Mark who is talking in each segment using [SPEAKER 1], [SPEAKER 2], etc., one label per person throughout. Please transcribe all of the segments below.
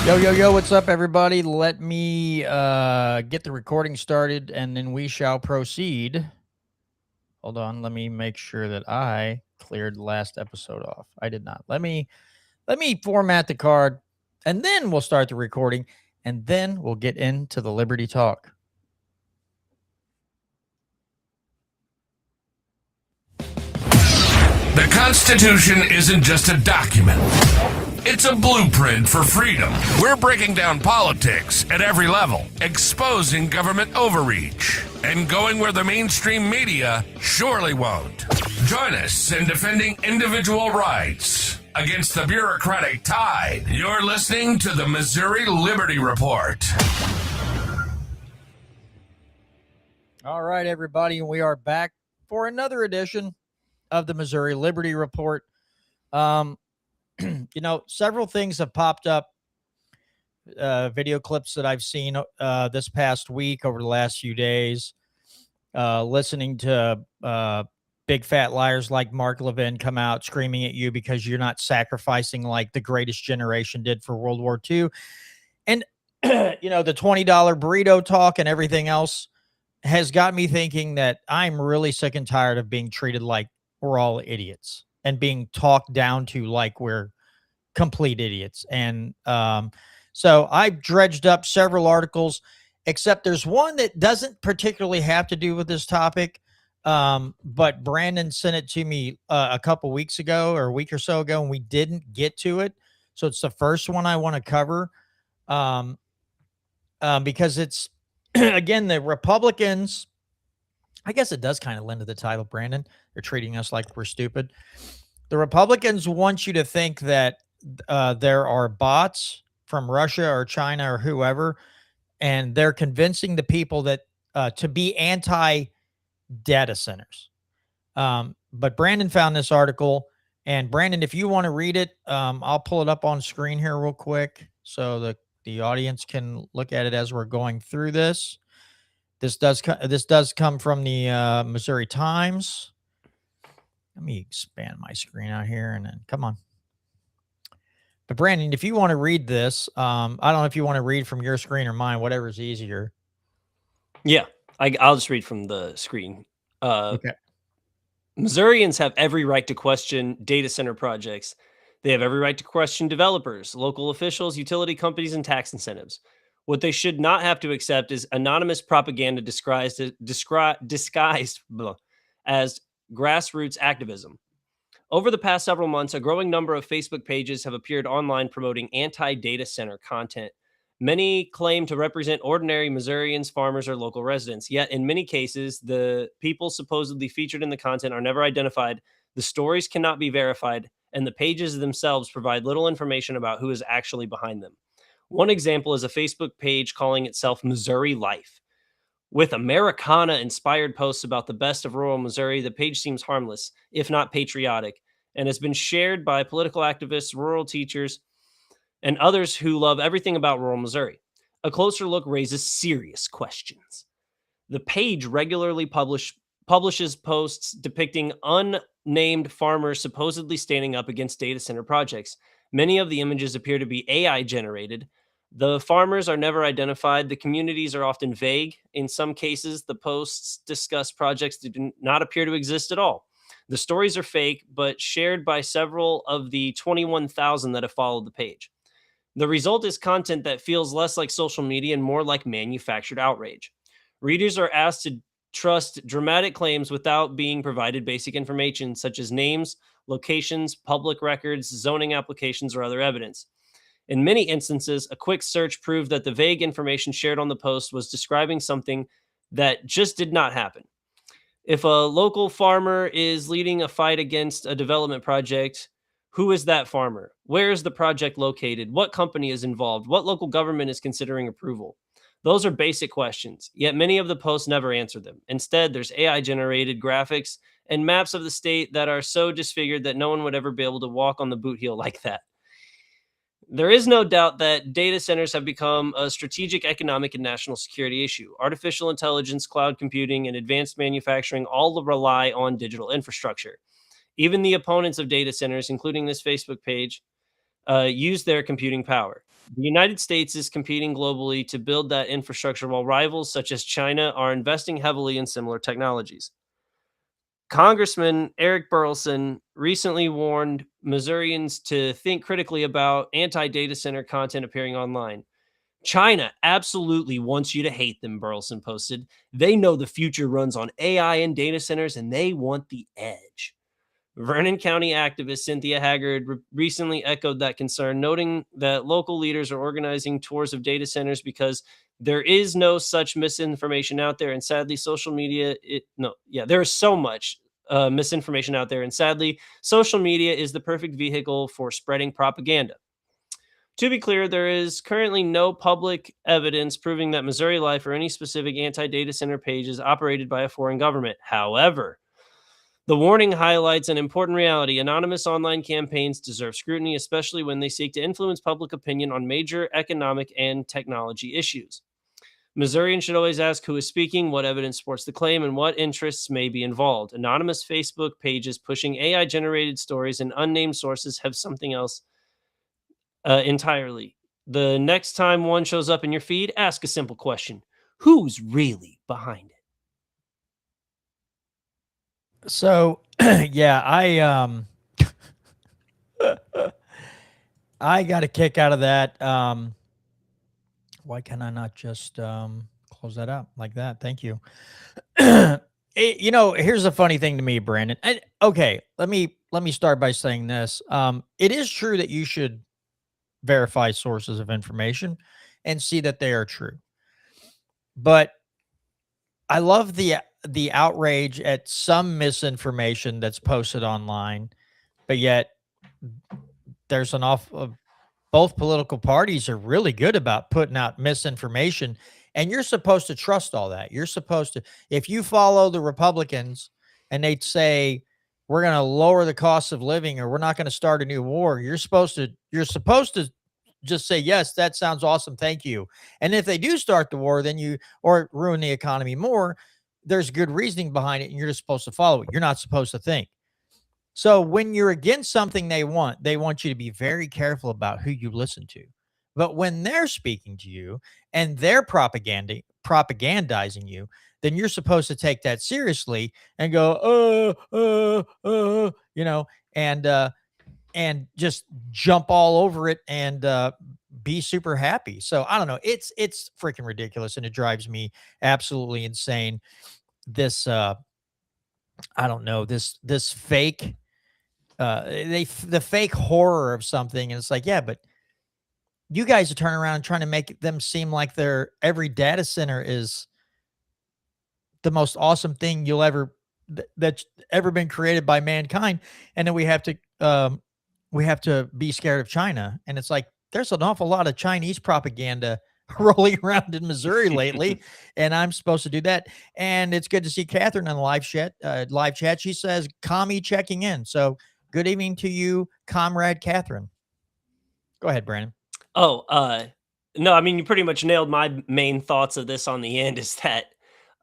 [SPEAKER 1] Yo, what's up, everybody? Let me get the recording started, and then we shall proceed. Hold on, let me make sure that I cleared the last episode off. I did not. Let me format the card, and then we'll start the recording, and then we'll get into the Liberty Talk.
[SPEAKER 2] The Constitution isn't just a document. It's a blueprint for freedom. We're breaking down politics at every level, exposing government overreach, and going where the mainstream media surely won't. Join us in defending individual rights against the bureaucratic tide. You're listening to the Missouri Liberty Report.
[SPEAKER 1] All right, everybody, and we are back for another edition of the Missouri Liberty Report. Several things have popped up, video clips that I've seen this past week, over the last few days, listening to big fat liars like Mark Levin come out screaming at you because you're not sacrificing like the greatest generation did for World War II. And, the $20 burrito talk and everything else has got me thinking that I'm really sick and tired of being treated like we're all idiots and being talked down to like we're complete idiots. And so I've dredged up several articles, except there's one that doesn't particularly have to do with this topic. But Brandon sent it to me a couple weeks ago or a week or so ago, and we didn't get to it. So it's the first one I want to cover because it's, again, the Republicans. I guess it does kind of lend to the title, Brandon. They're treating us like we're stupid. The Republicans want you to think that there are bots from Russia or China or whoever, and they're convincing the people that to be anti-data centers. But Brandon found this article, and Brandon, if you want to read it, I'll pull it up on screen here real quick so the audience can look at it as we're going through this. This does come from the Missouri Times. Let me expand my screen out here, and then come on. But Brandon, if you want to read this, I don't know if you want to read from your screen or mine, whatever's easier.
[SPEAKER 3] Yeah, I'll just read from the screen.
[SPEAKER 1] Okay.
[SPEAKER 3] Missourians have every right to question data center projects. They have every right to question developers, local officials, utility companies, and tax incentives. What they should not have to accept is anonymous propaganda disguised as grassroots activism. Over the past several months, a growing number of Facebook pages have appeared online promoting anti-data center content. Many claim to represent ordinary Missourians, farmers, or local residents. Yet, in many cases, the people supposedly featured in the content are never identified, the stories cannot be verified, and the pages themselves provide little information about who is actually behind them. One example is a Facebook page calling itself Missouri Life. With Americana-inspired posts about the best of rural Missouri, the page seems harmless, if not patriotic, and has been shared by political activists, rural teachers, and others who love everything about rural Missouri. A closer look raises serious questions. The page regularly publishes posts depicting unnamed farmers supposedly standing up against data center projects. Many of the images appear to be AI generated. The farmers are never identified. The communities are often vague. In some cases, the posts discuss projects that do not appear to exist at all. The stories are fake, but shared by several of the 21,000 that have followed the page. The result is content that feels less like social media and more like manufactured outrage. Readers are asked to trust dramatic claims without being provided basic information such as names, locations, public records, zoning applications, or other evidence. In many instances, a quick search proved that the vague information shared on the post was describing something that just did not happen. If a local farmer is leading a fight against a development project, who is that farmer? Where is the project located? What company is involved? What local government is considering approval? Those are basic questions, yet many of the posts never answer them. Instead, there's AI-generated graphics and maps of the state that are so disfigured that no one would ever be able to walk on the boot heel like that. There is no doubt that data centers have become a strategic economic and national security issue. Artificial intelligence, cloud computing, and advanced manufacturing all rely on digital infrastructure. Even the opponents of data centers, including this Facebook page, use their computing power. The United States is competing globally to build that infrastructure while rivals such as China are investing heavily in similar technologies. Congressman Eric Burleson recently warned Missourians to think critically about anti data center content appearing online. China absolutely wants you to hate them, Burleson posted. They know the future runs on AI and data centers, and they want the edge. Vernon County activist Cynthia Haggard recently echoed that concern, noting that local leaders are organizing tours of data centers because there is no such misinformation out there. And sadly, social media, there is so much misinformation out there. And sadly, social media is the perfect vehicle for spreading propaganda. To be clear, there is currently no public evidence proving that Missouri Life or any specific anti data center page is operated by a foreign government. However, the warning highlights an important reality. Anonymous online campaigns deserve scrutiny, especially when they seek to influence public opinion on major economic and technology issues. Missourians should always ask who is speaking, what evidence supports the claim, and what interests may be involved. Anonymous Facebook pages pushing AI-generated stories and unnamed sources have something else entirely. The next time one shows up in your feed, ask a simple question. Who's really behind it?
[SPEAKER 1] So, yeah, I got a kick out of that. Why can I not just close that out like that? Thank you. Here's the funny thing to me, Brandon. Okay, let me start by saying this. It is true that you should verify sources of information and see that they are true. But I love the outrage at some misinformation that's posted online, but yet there's an awful both political parties are really good about putting out misinformation, and you're supposed to trust all that. You're supposed to, if you follow the Republicans and they say we're going to lower the cost of living or we're not going to start a new war, you're supposed to just say, yes, that sounds awesome. Thank you. And if they do start the war, then or ruin the economy more, there's good reasoning behind it. And you're just supposed to follow it. You're not supposed to think. So when you're against something they want you to be very careful about who you listen to. But when they're speaking to you and they're propagandizing you, then you're supposed to take that seriously and go, and just jump all over it and be super happy. So I don't know. It's freaking ridiculous, and it drives me absolutely insane. This I don't know, this fake the fake horror of something, and it's like, yeah, but you guys are turning around and trying to make them seem like every data center is the most awesome thing that's ever been created by mankind, and then we have to be scared of China. And it's like, there's an awful lot of Chinese propaganda rolling around in Missouri lately, and I'm supposed to do that. And it's good to see Catherine on the live chat. She says, "Commie checking in." So good evening to you, comrade Catherine. Go ahead, Brandon.
[SPEAKER 3] Oh, no, I mean, you pretty much nailed my main thoughts of this on the end, is that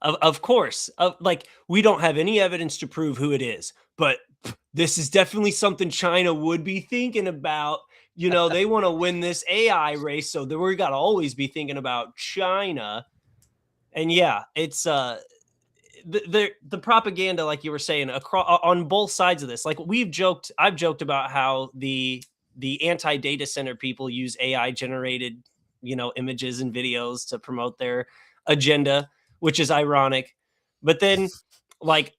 [SPEAKER 3] of course, like, we don't have any evidence to prove who it is, but this is definitely something China would be thinking about. They want to win this AI race, so we got to always be thinking about China. And yeah, it's the propaganda, like you were saying, across on both sides of this. Like I've joked about how the anti-data center people use AI generated, images and videos to promote their agenda, which is ironic. But then, like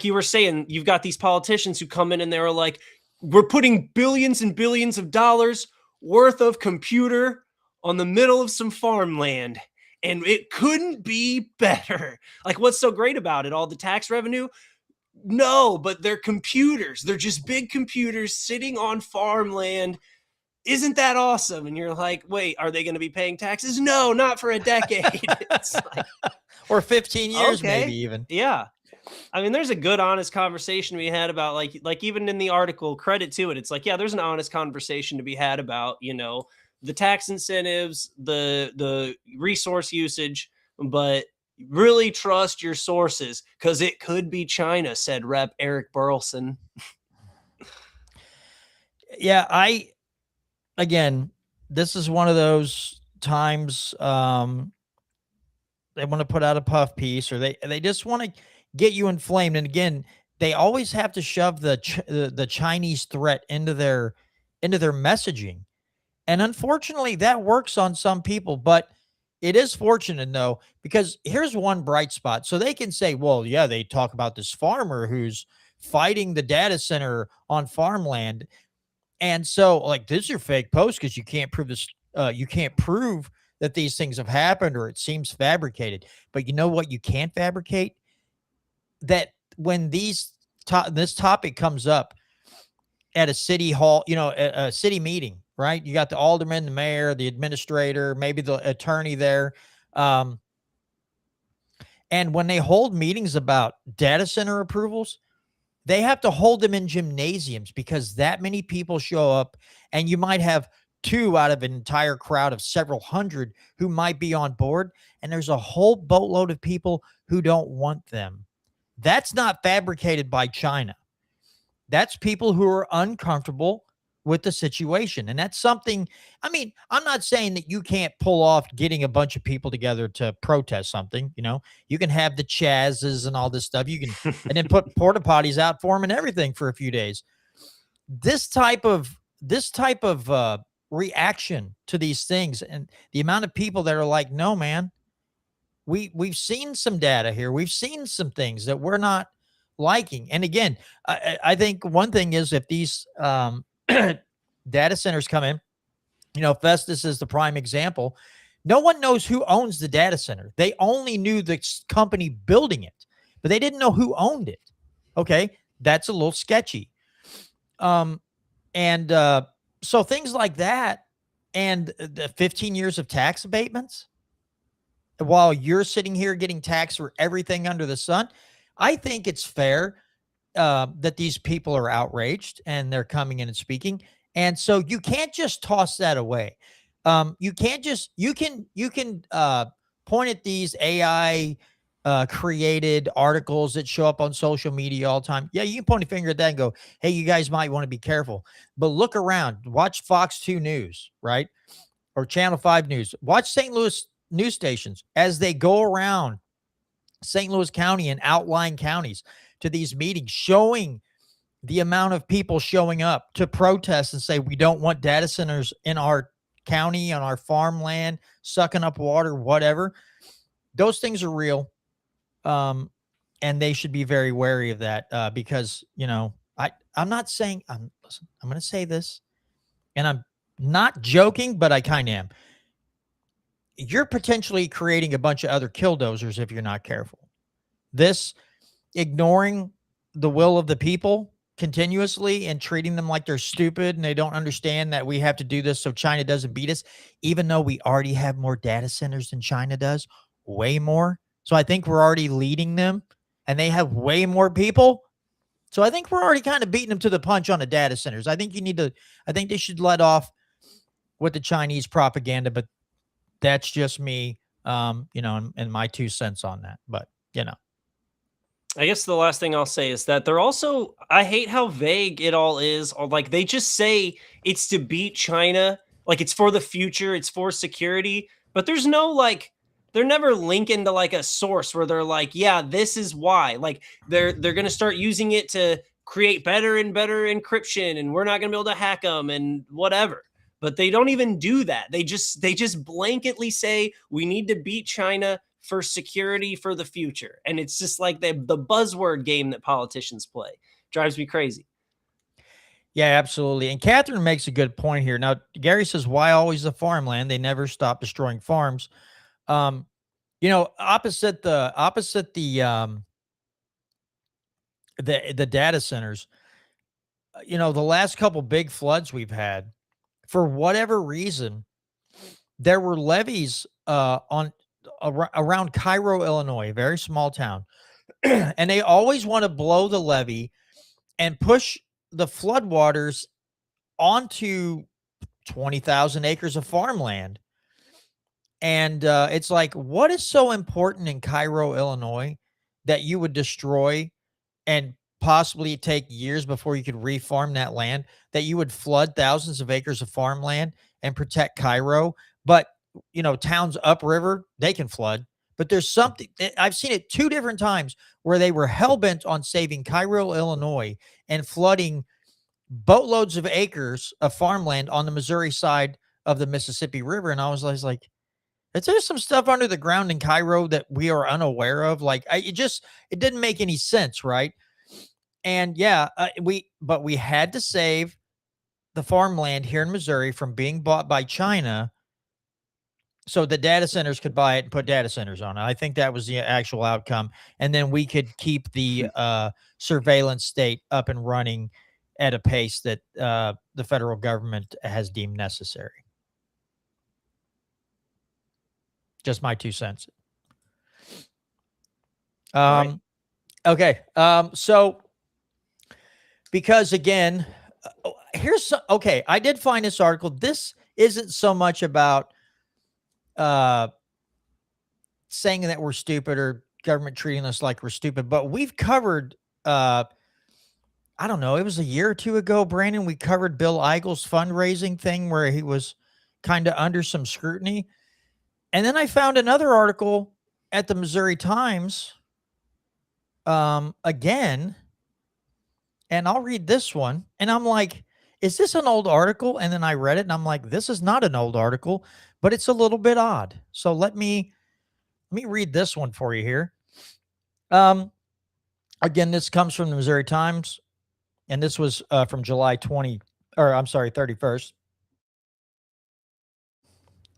[SPEAKER 3] you were saying, you've got these politicians who come in and they're like, we're putting billions and billions of dollars worth of computer on the middle of some farmland, and it couldn't be better. Like, what's so great about it? All the tax revenue? No, but they're computers. They're just big computers sitting on farmland. Isn't that awesome? And you're like, wait, are they going to be paying taxes? No, not for a decade. It's like,
[SPEAKER 1] or 15 years,
[SPEAKER 3] okay,
[SPEAKER 1] maybe even.
[SPEAKER 3] Yeah. I mean, there's a good, honest conversation we had about like even in the article, credit to it. It's like, yeah, there's an honest conversation to be had about, the tax incentives, the resource usage, but really trust your sources because it could be China, said Rep. Eric Burleson.
[SPEAKER 1] Yeah, again, this is one of those times they want to put out a puff piece, or they just want to get you inflamed. And again, they always have to shove the Chinese threat into their messaging. And unfortunately, that works on some people, but it is fortunate though, because here's one bright spot. So they can say, well, yeah, they talk about this farmer who's fighting the data center on farmland. And so, like, this is your fake post because you can't prove this. You can't prove that these things have happened, or it seems fabricated. But you know what? You can't fabricate that when this topic comes up at a city hall, a city meeting, right? You got the alderman, the mayor, the administrator, maybe the attorney there. And when they hold meetings about data center approvals, they have to hold them in gymnasiums because that many people show up, and you might have 2 out of an entire crowd of several hundred who might be on board. And there's a whole boatload of people who don't want them. That's not fabricated by China. That's people who are uncomfortable with the situation. And that's something, I mean, I'm not saying that you can't pull off getting a bunch of people together to protest something. You can have the Chazzes and all this stuff. You can, and then put porta potties out for them and everything for a few days. This type of reaction to these things, and the amount of people that are like, no, man, we've seen some data here. We've seen some things that we're not liking. And again, I think one thing is, if these data centers come in, Festus is the prime example. No one knows who owns the data center. They only knew the company building it, but they didn't know who owned it. Okay, that's a little sketchy. So things like that, and the 15 years of tax abatements, while you're sitting here getting taxed for everything under the sun, I think it's fair that these people are outraged and they're coming in and speaking. And so you can't just toss that away. You can't just, you can point at these AI created articles that show up on social media all the time. Yeah, you can point a finger at that and go, hey, you guys might want to be careful. But look around, watch Fox 2 News, right? Or Channel 5 News. Watch St. Louis news stations as they go around St. Louis County and outlying counties to these meetings, showing the amount of people showing up to protest and say, we don't want data centers in our county, on our farmland, sucking up water, whatever. Those things are real. And they should be very wary of that because, I'm not saying, listen, I'm going to say this, and I'm not joking, but I kind of am. You're potentially creating a bunch of other killdozers if you're not careful. This ignoring the will of the people continuously and treating them like they're stupid and they don't understand that we have to do this so China doesn't beat us, even though we already have more data centers than China does, way more. So I think we're already leading them, and they have way more people. So I think we're already kind of beating them to the punch on the data centers. I think they should let off with the Chinese propaganda, but that's just me, and my 2 cents on that. But,
[SPEAKER 3] I guess the last thing I'll say is that they're also, I hate how vague it all is. Or like, they just say it's to beat China, like it's for the future, it's for security, but there's no they're never linking to like a source where they're like, yeah, this is why. Like they're going to start using it to create better and better encryption, and we're not going to be able to hack them and whatever. But they don't even do that. They just blanketly say we need to beat China for security for the future. And it's just like the buzzword game that politicians play. Drives me crazy.
[SPEAKER 1] Yeah, absolutely. And Catherine makes a good point here. Now, Gary says, why always the farmland? They never stop destroying farms. Opposite the data centers, the last couple big floods we've had, for whatever reason, there were levees around Cairo, Illinois, a very small town. And they always want to blow the levee and push the floodwaters onto 20,000 acres of farmland. And it's like, what is so important in Cairo, Illinois, that you would destroy and possibly take years before you could refarm that land, that you would flood thousands of acres of farmland and protect Cairo. But, towns upriver, they can flood. But there's something, I've seen it 2 different times where they were hell-bent on saving Cairo, Illinois, and flooding boatloads of acres of farmland on the Missouri side of the Mississippi River. And I was like, is there some stuff under the ground in Cairo that we are unaware of? Like, it didn't make any sense, right? And yeah, we had to save the farmland here in Missouri from being bought by China so the data centers could buy it and put data centers on it. I think that was the actual outcome. And then we could keep the surveillance state up and running at a pace that the federal government has deemed necessary. Just my 2 cents.
[SPEAKER 3] Right.
[SPEAKER 1] Okay. So because again, I did find this article. This isn't so much about saying that we're stupid or government treating us like we're stupid, but we've covered, I don't know, it was a year or 2 ago, Brandon, we covered Bill Eigel's fundraising thing where he was kind of under some scrutiny. And then I found another article at the Missouri Times, again, and I'll read this one. And I'm like, is this an old article? And then I read it and I'm like, this is not an old article, but it's a little bit odd. So let me read this one for you here. Again, this comes from the Missouri Times, and this was from July 31st.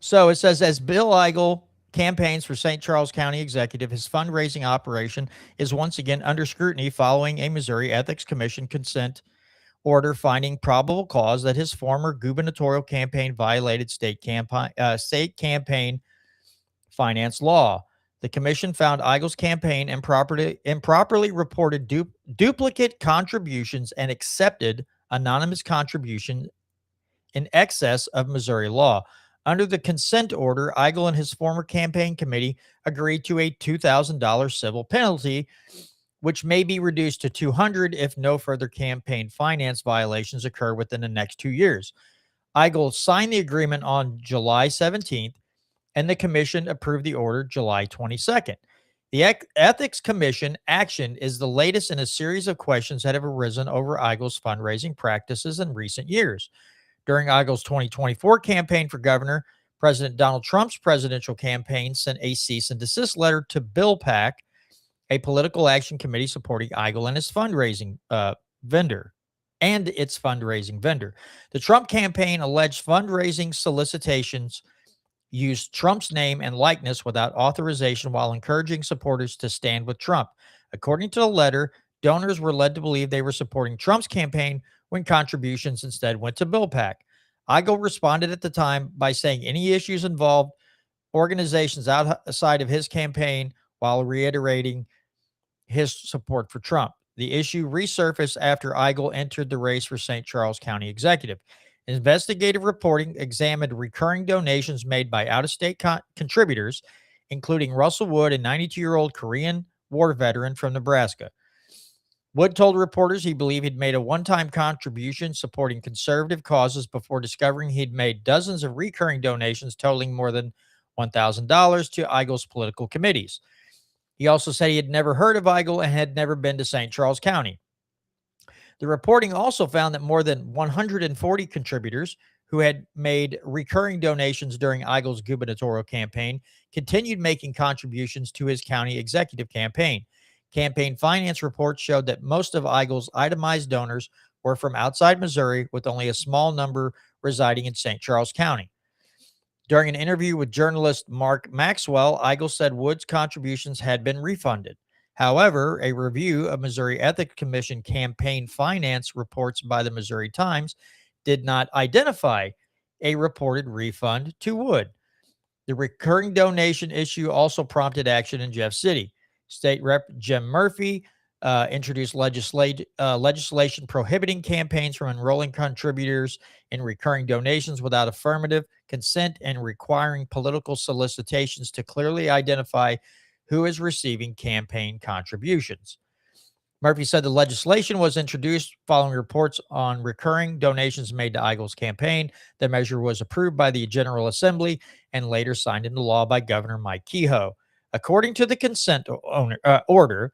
[SPEAKER 1] So it says, as Bill Eigel campaigns for St. Charles County executive, his fundraising operation is once again under scrutiny following a Missouri Ethics Commission consent order finding probable cause that his former gubernatorial campaign violated state campaign finance law. The commission found Eigel's campaign improperly reported duplicate contributions and accepted anonymous contribution in excess of Missouri law. Under the consent order, Eigel and his former campaign committee agreed to a $2,000 civil penalty, which may be reduced to $200 if no further campaign finance violations occur within the next 2 years. Eigel signed the agreement on July 17th, and the commission approved the order July 22nd. The Ethics Commission action is the latest in a series of questions that have arisen over Eigel's fundraising practices in recent years. During Eigel's 2024 campaign for governor, President Donald Trump's presidential campaign sent a cease and desist letter to BillPAC, a political action committee supporting Eigel and his fundraising vendor. The Trump campaign alleged fundraising solicitations used Trump's name and likeness without authorization while encouraging supporters to stand with Trump. According to the letter, donors were led to believe they were supporting Trump's campaign when contributions instead went to BillPAC. Eigel responded at the time by saying any issues involved organizations outside of his campaign while reiterating his support for Trump. The issue resurfaced after Eigel entered the race for St. Charles County executive. Investigative reporting examined recurring donations made by out-of-state contributors, including Russell Wood, a 92-year-old Korean War veteran from Nebraska. Wood told reporters he believed he'd made a one-time contribution supporting conservative causes before discovering he'd made dozens of recurring donations totaling more than $1,000 to Eigel's political committees. He also said he had never heard of Eigel and had never been to St. Charles County. The reporting also found that more than 140 contributors who had made recurring donations during Eigel's gubernatorial campaign continued making contributions to his county executive campaign. Campaign finance reports showed that most of Eigel's itemized donors were from outside Missouri, with only a small number residing in St. Charles County. During an interview with journalist Mark Maxwell, Eigel said Wood's contributions had been refunded. However, a review of Missouri Ethics Commission campaign finance reports by the Missouri Times did not identify a reported refund to Wood. The recurring donation issue also prompted action in Jeff City. State Rep. Jim Murphy introduced legislation prohibiting campaigns from enrolling contributors in recurring donations without affirmative consent and requiring political solicitations to clearly identify who is receiving campaign contributions. Murphy said the legislation was introduced following reports on recurring donations made to Eigel's campaign. The measure was approved by the General Assembly and later signed into law by Governor Mike Kehoe. According to the consent order,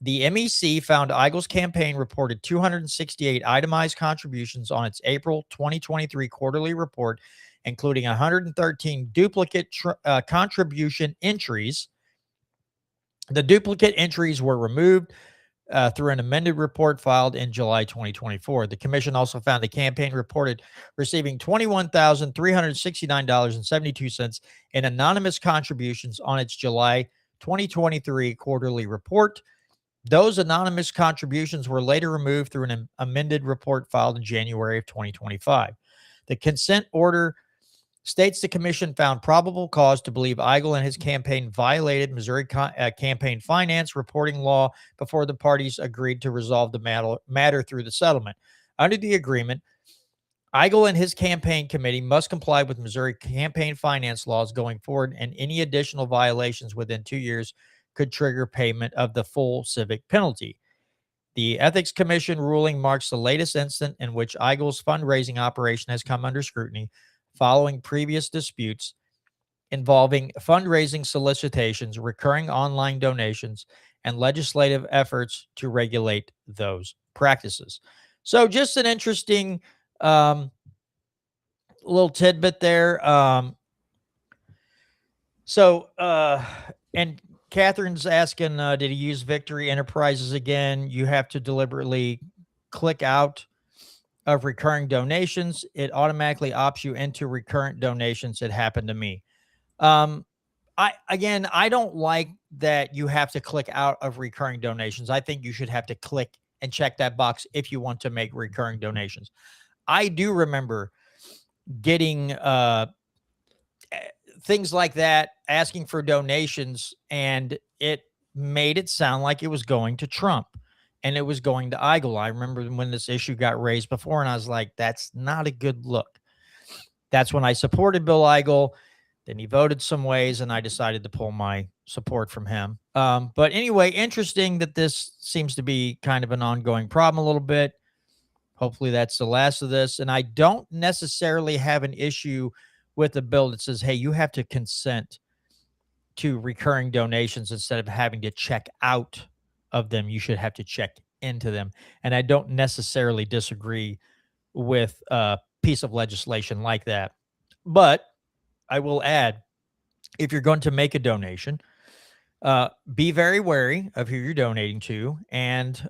[SPEAKER 1] the MEC found Eigel's campaign reported 268 itemized contributions on its April 2023 quarterly report, including 113 duplicate contribution entries. The duplicate entries were removed through an amended report filed in July 2024. The commission also found the campaign reported receiving $21,369.72 in anonymous contributions on its July 2023 quarterly report. Those anonymous contributions were later removed through an amended report filed in January of 2025. The consent order states the commission found probable cause to believe Eigel and his campaign violated Missouri campaign finance reporting law before the parties agreed to resolve the matter through the settlement. Under the agreement, Eigel and his campaign committee must comply with Missouri campaign finance laws going forward, and any additional violations within 2 years could trigger payment of the full civic penalty. The Ethics Commission ruling marks the latest instance in which Eigel's fundraising operation has come under scrutiny, following previous disputes involving fundraising solicitations, recurring online donations, and legislative efforts to regulate those practices. So just an interesting little tidbit there. And Catherine's asking, did he use Victory Enterprises again? You have to deliberately click out of recurring donations. It automatically opts you into recurrent donations. It happened to me. I don't like that you have to click out of recurring donations. I think you should have to click and check that box if you want to make recurring donations. I do remember getting things like that, asking for donations, and it made it sound like it was going to Trump and it was going to Eigel. I remember when this issue got raised before, and I was like, that's not a good look. That's when I supported Bill Eigel. Then he voted some ways, and I decided to pull my support from him. But anyway, interesting that this seems to be kind of an ongoing problem a little bit. Hopefully that's the last of this. And I don't necessarily have an issue with a bill that says, hey, you have to consent to recurring donations instead of having to check out of them. You should have to check into them. And I don't necessarily disagree with a piece of legislation like that. But I will add, if you're going to make a donation, be very wary of who you're donating to, and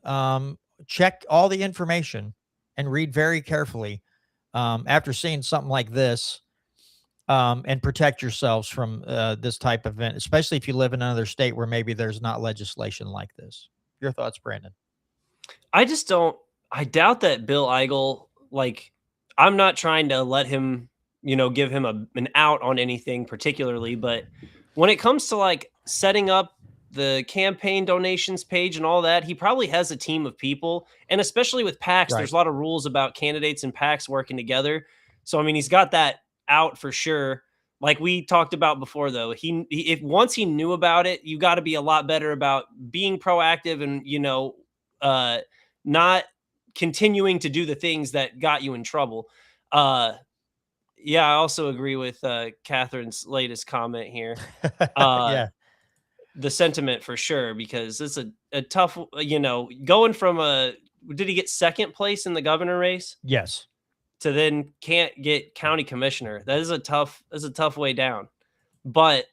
[SPEAKER 1] check all the information and read very carefully after seeing something like this, and protect yourselves from this type of event, especially if you live in another state where maybe there's not legislation like this. Your thoughts, Brandon?
[SPEAKER 3] I doubt that Bill Eigel, I'm not trying to let him, give him an out on anything particularly, but when it comes to setting up the campaign donations page and all that, he probably has a team of people. And especially with PACs,
[SPEAKER 1] Right.
[SPEAKER 3] There's a lot of rules about candidates and PACs working together. So, he's got that out for sure. Like we talked about before, though, if once he knew about it, you got to be a lot better about being proactive and, not continuing to do the things that got you in trouble. Yeah, I also agree with Catherine's latest comment here.
[SPEAKER 1] Yeah.
[SPEAKER 3] The sentiment for sure, because it's a tough, going from did he get second place in the governor race
[SPEAKER 1] Yes.
[SPEAKER 3] to then can't get county commissioner? That is a tough way down. But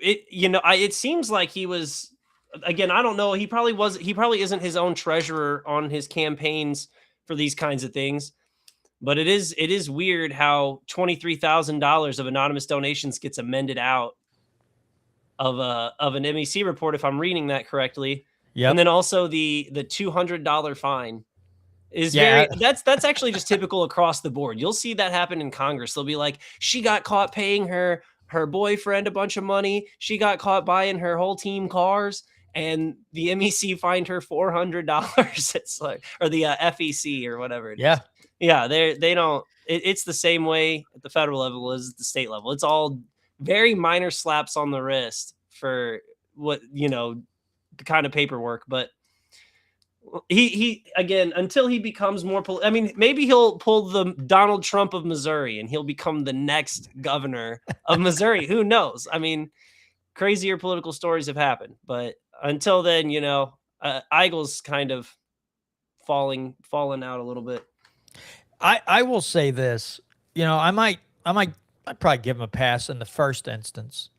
[SPEAKER 3] it seems like he was, again, I don't know. He probably isn't his own treasurer on his campaigns for these kinds of things. But it is weird how $23,000 of anonymous donations gets amended out of an MEC report, if I'm reading that correctly.
[SPEAKER 1] Yep.
[SPEAKER 3] And then also the $200 fine is
[SPEAKER 1] Yeah.
[SPEAKER 3] that's actually just typical across the board. You'll see that happen in Congress. They'll be like, she got caught paying her boyfriend a bunch of money. She got caught buying her whole team cars, and the MEC fined her $400. It's like, or the FEC or whatever it is.
[SPEAKER 1] Yeah.
[SPEAKER 3] Yeah, they don't. It's the same way at the federal level as the state level. It's all very minor slaps on the wrist for what kind of paperwork, but he again, until he becomes more I mean, maybe he'll pull the Donald Trump of Missouri and he'll become the next governor of Missouri. Who knows? I mean, crazier political stories have happened, but until then, you know, Eigel's kind of falling out a little bit.
[SPEAKER 1] I will say this, you know, I'd probably give him a pass in the first instance,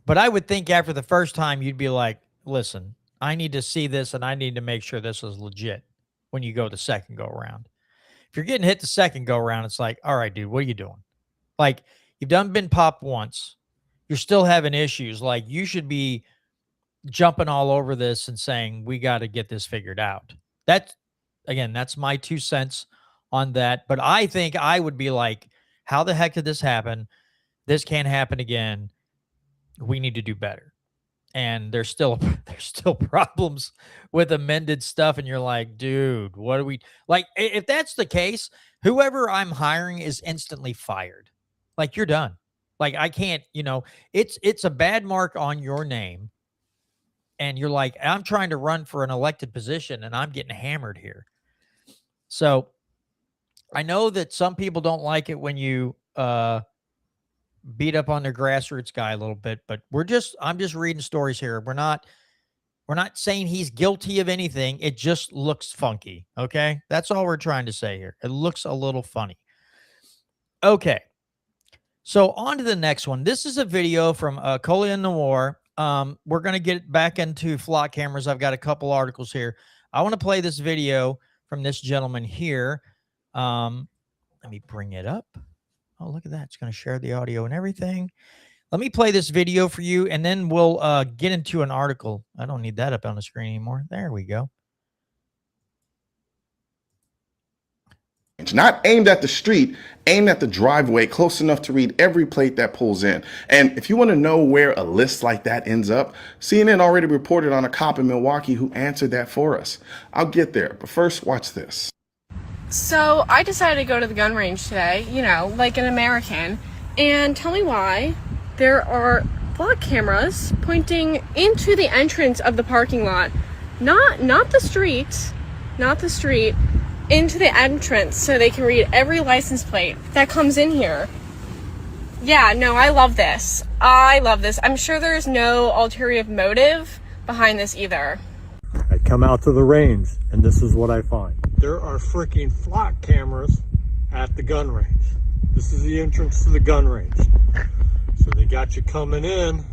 [SPEAKER 1] but I would think after the first time you'd be like, listen, I need to see this and I need to make sure this is legit when you go the second go around. If you're getting hit the second go around, it's like, all right, dude, what are you doing? Like, you've been popped once. You're still having issues. Like, you should be jumping all over this and saying, we got to get this figured out. That's my 2 cents on that. But I think I would be like, how the heck did this happen? This can't happen again. We need to do better. And there's still problems with amended stuff. And you're like, dude, what do we like? If that's the case, whoever I'm hiring is instantly fired. Like, you're done. Like, I can't, you know, it's a bad mark on your name. And you're like, I'm trying to run for an elected position and I'm getting hammered here. So I know that some people don't like it when you beat up on their grassroots guy a little bit, but I'm just reading stories here. We're not saying he's guilty of anything. It just looks funky. Okay. That's all we're trying to say here. It looks a little funny. Okay. So on to the next one. This is a video from Colion Noir. We're going to get back into flock cameras. I've got a couple articles here. I want to play this video from this gentleman here. Let me bring it up. Oh, look at that. It's going to share the audio and everything. Let me play this video for you, and then we'll get into an article. I don't need that up on the screen anymore. There we go.
[SPEAKER 4] Not aimed at the street, aimed at the driveway, close enough to read every plate that pulls in. And if you want to know where a list like that ends up, CNN already reported on a cop in Milwaukee who answered that for us. I'll get there, but first, watch this.
[SPEAKER 5] So I decided to go to the gun range today, you know, like an American, and tell me why there are flock cameras pointing into the entrance of the parking lot, not the street, into the entrance so they can read every license plate that comes in here. Yeah, no, I love this. I'm sure there's no ulterior motive behind this either.
[SPEAKER 6] I come out to the range and this is what I find. There are freaking flock cameras at the gun range. This is the entrance to the gun range. So they got you coming in.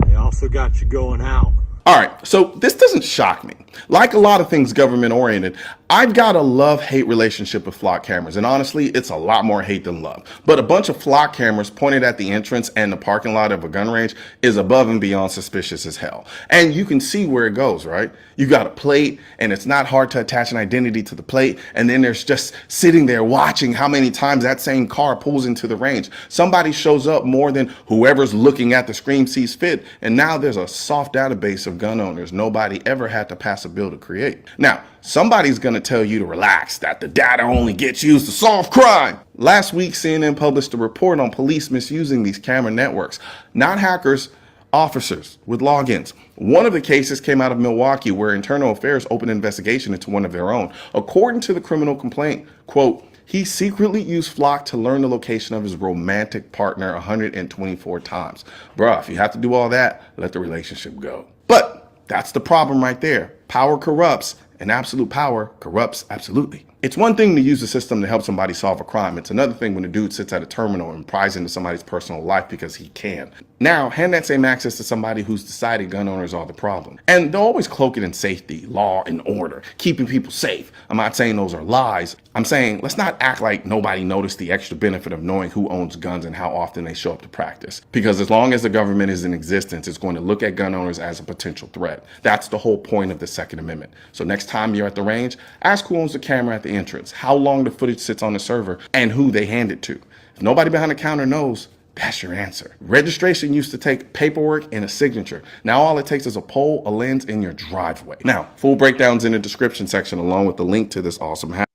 [SPEAKER 6] They also got you going out.
[SPEAKER 4] All right, so this doesn't shock me. Like a lot of things government oriented, I've got a love-hate relationship with flock cameras, and honestly, it's a lot more hate than love. But a bunch of flock cameras pointed at the entrance and the parking lot of a gun range is above and beyond suspicious as hell. And you can see where it goes, right? You got a plate, and it's not hard to attach an identity to the plate, and then there's just sitting there watching how many times that same car pulls into the range. Somebody shows up more than whoever's looking at the screen sees fit, and now there's a soft database of gun owners nobody ever had to pass a bill to create. Now, somebody's going to tell you to relax, that the data only gets used to solve crime. Last week, CNN published a report on police misusing these camera networks. Not hackers, officers with logins. One of the cases came out of Milwaukee where Internal Affairs opened an investigation into one of their own. According to the criminal complaint, quote, he secretly used Flock to learn the location of his romantic partner 124 times. Bruh, if you have to do all that, let the relationship go. But that's the problem right there. Power corrupts, and absolute power corrupts absolutely. It's one thing to use the system to help somebody solve a crime. It's another thing when a dude sits at a terminal and pries into somebody's personal life because he can. Now, hand that same access to somebody who's decided gun owners are the problem. And they'll always cloak it in safety, law, and order, keeping people safe. I'm not saying those are lies. I'm saying let's not act like nobody noticed the extra benefit of knowing who owns guns and how often they show up to practice. Because as long as the government is in existence, it's going to look at gun owners as a potential threat. That's the whole point of the Second Amendment. So next time you're at the range, ask who owns the camera at the entrance, how long the footage sits on the server, and who they hand it to. If nobody behind the counter knows, that's your answer. Registration used to take paperwork and a signature. Now all it takes is a pole, a lens, in your driveway. Now, full breakdowns in the description section along with the link to this awesome hack.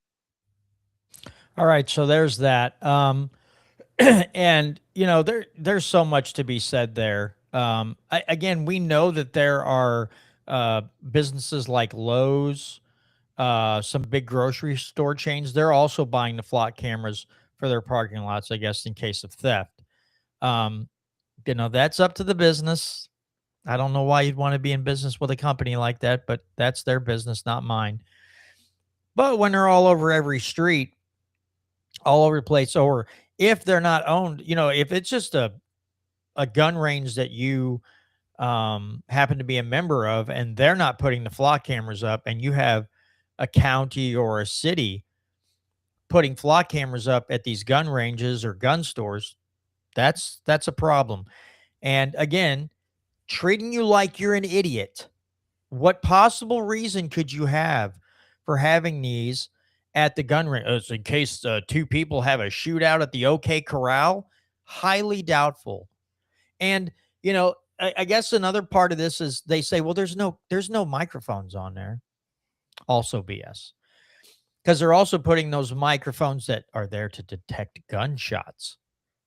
[SPEAKER 1] All right, so there's that. And, you know, there's so much to be said there. Again, we know that there are businesses like Lowe's, some big grocery store chains. They're also buying the flock cameras for their parking lots, I guess, in case of theft. That's up to the business. I don't know why you'd want to be in business with a company like that, but that's their business, not mine. But when they're all over every street, all over the place, or if they're not owned, if it's just a gun range that you happen to be a member of and they're not putting the flock cameras up, and you have a county or a city putting flock cameras up at these gun ranges or gun stores, that's a problem. And again, treating you like you're an idiot. What possible reason could you have for having these at the gun range? In case two people have a shootout at the OK Corral? Highly doubtful. And, I guess another part of this is they say, well, there's no microphones on there. Also BS. Because they're also putting those microphones that are there to detect gunshots.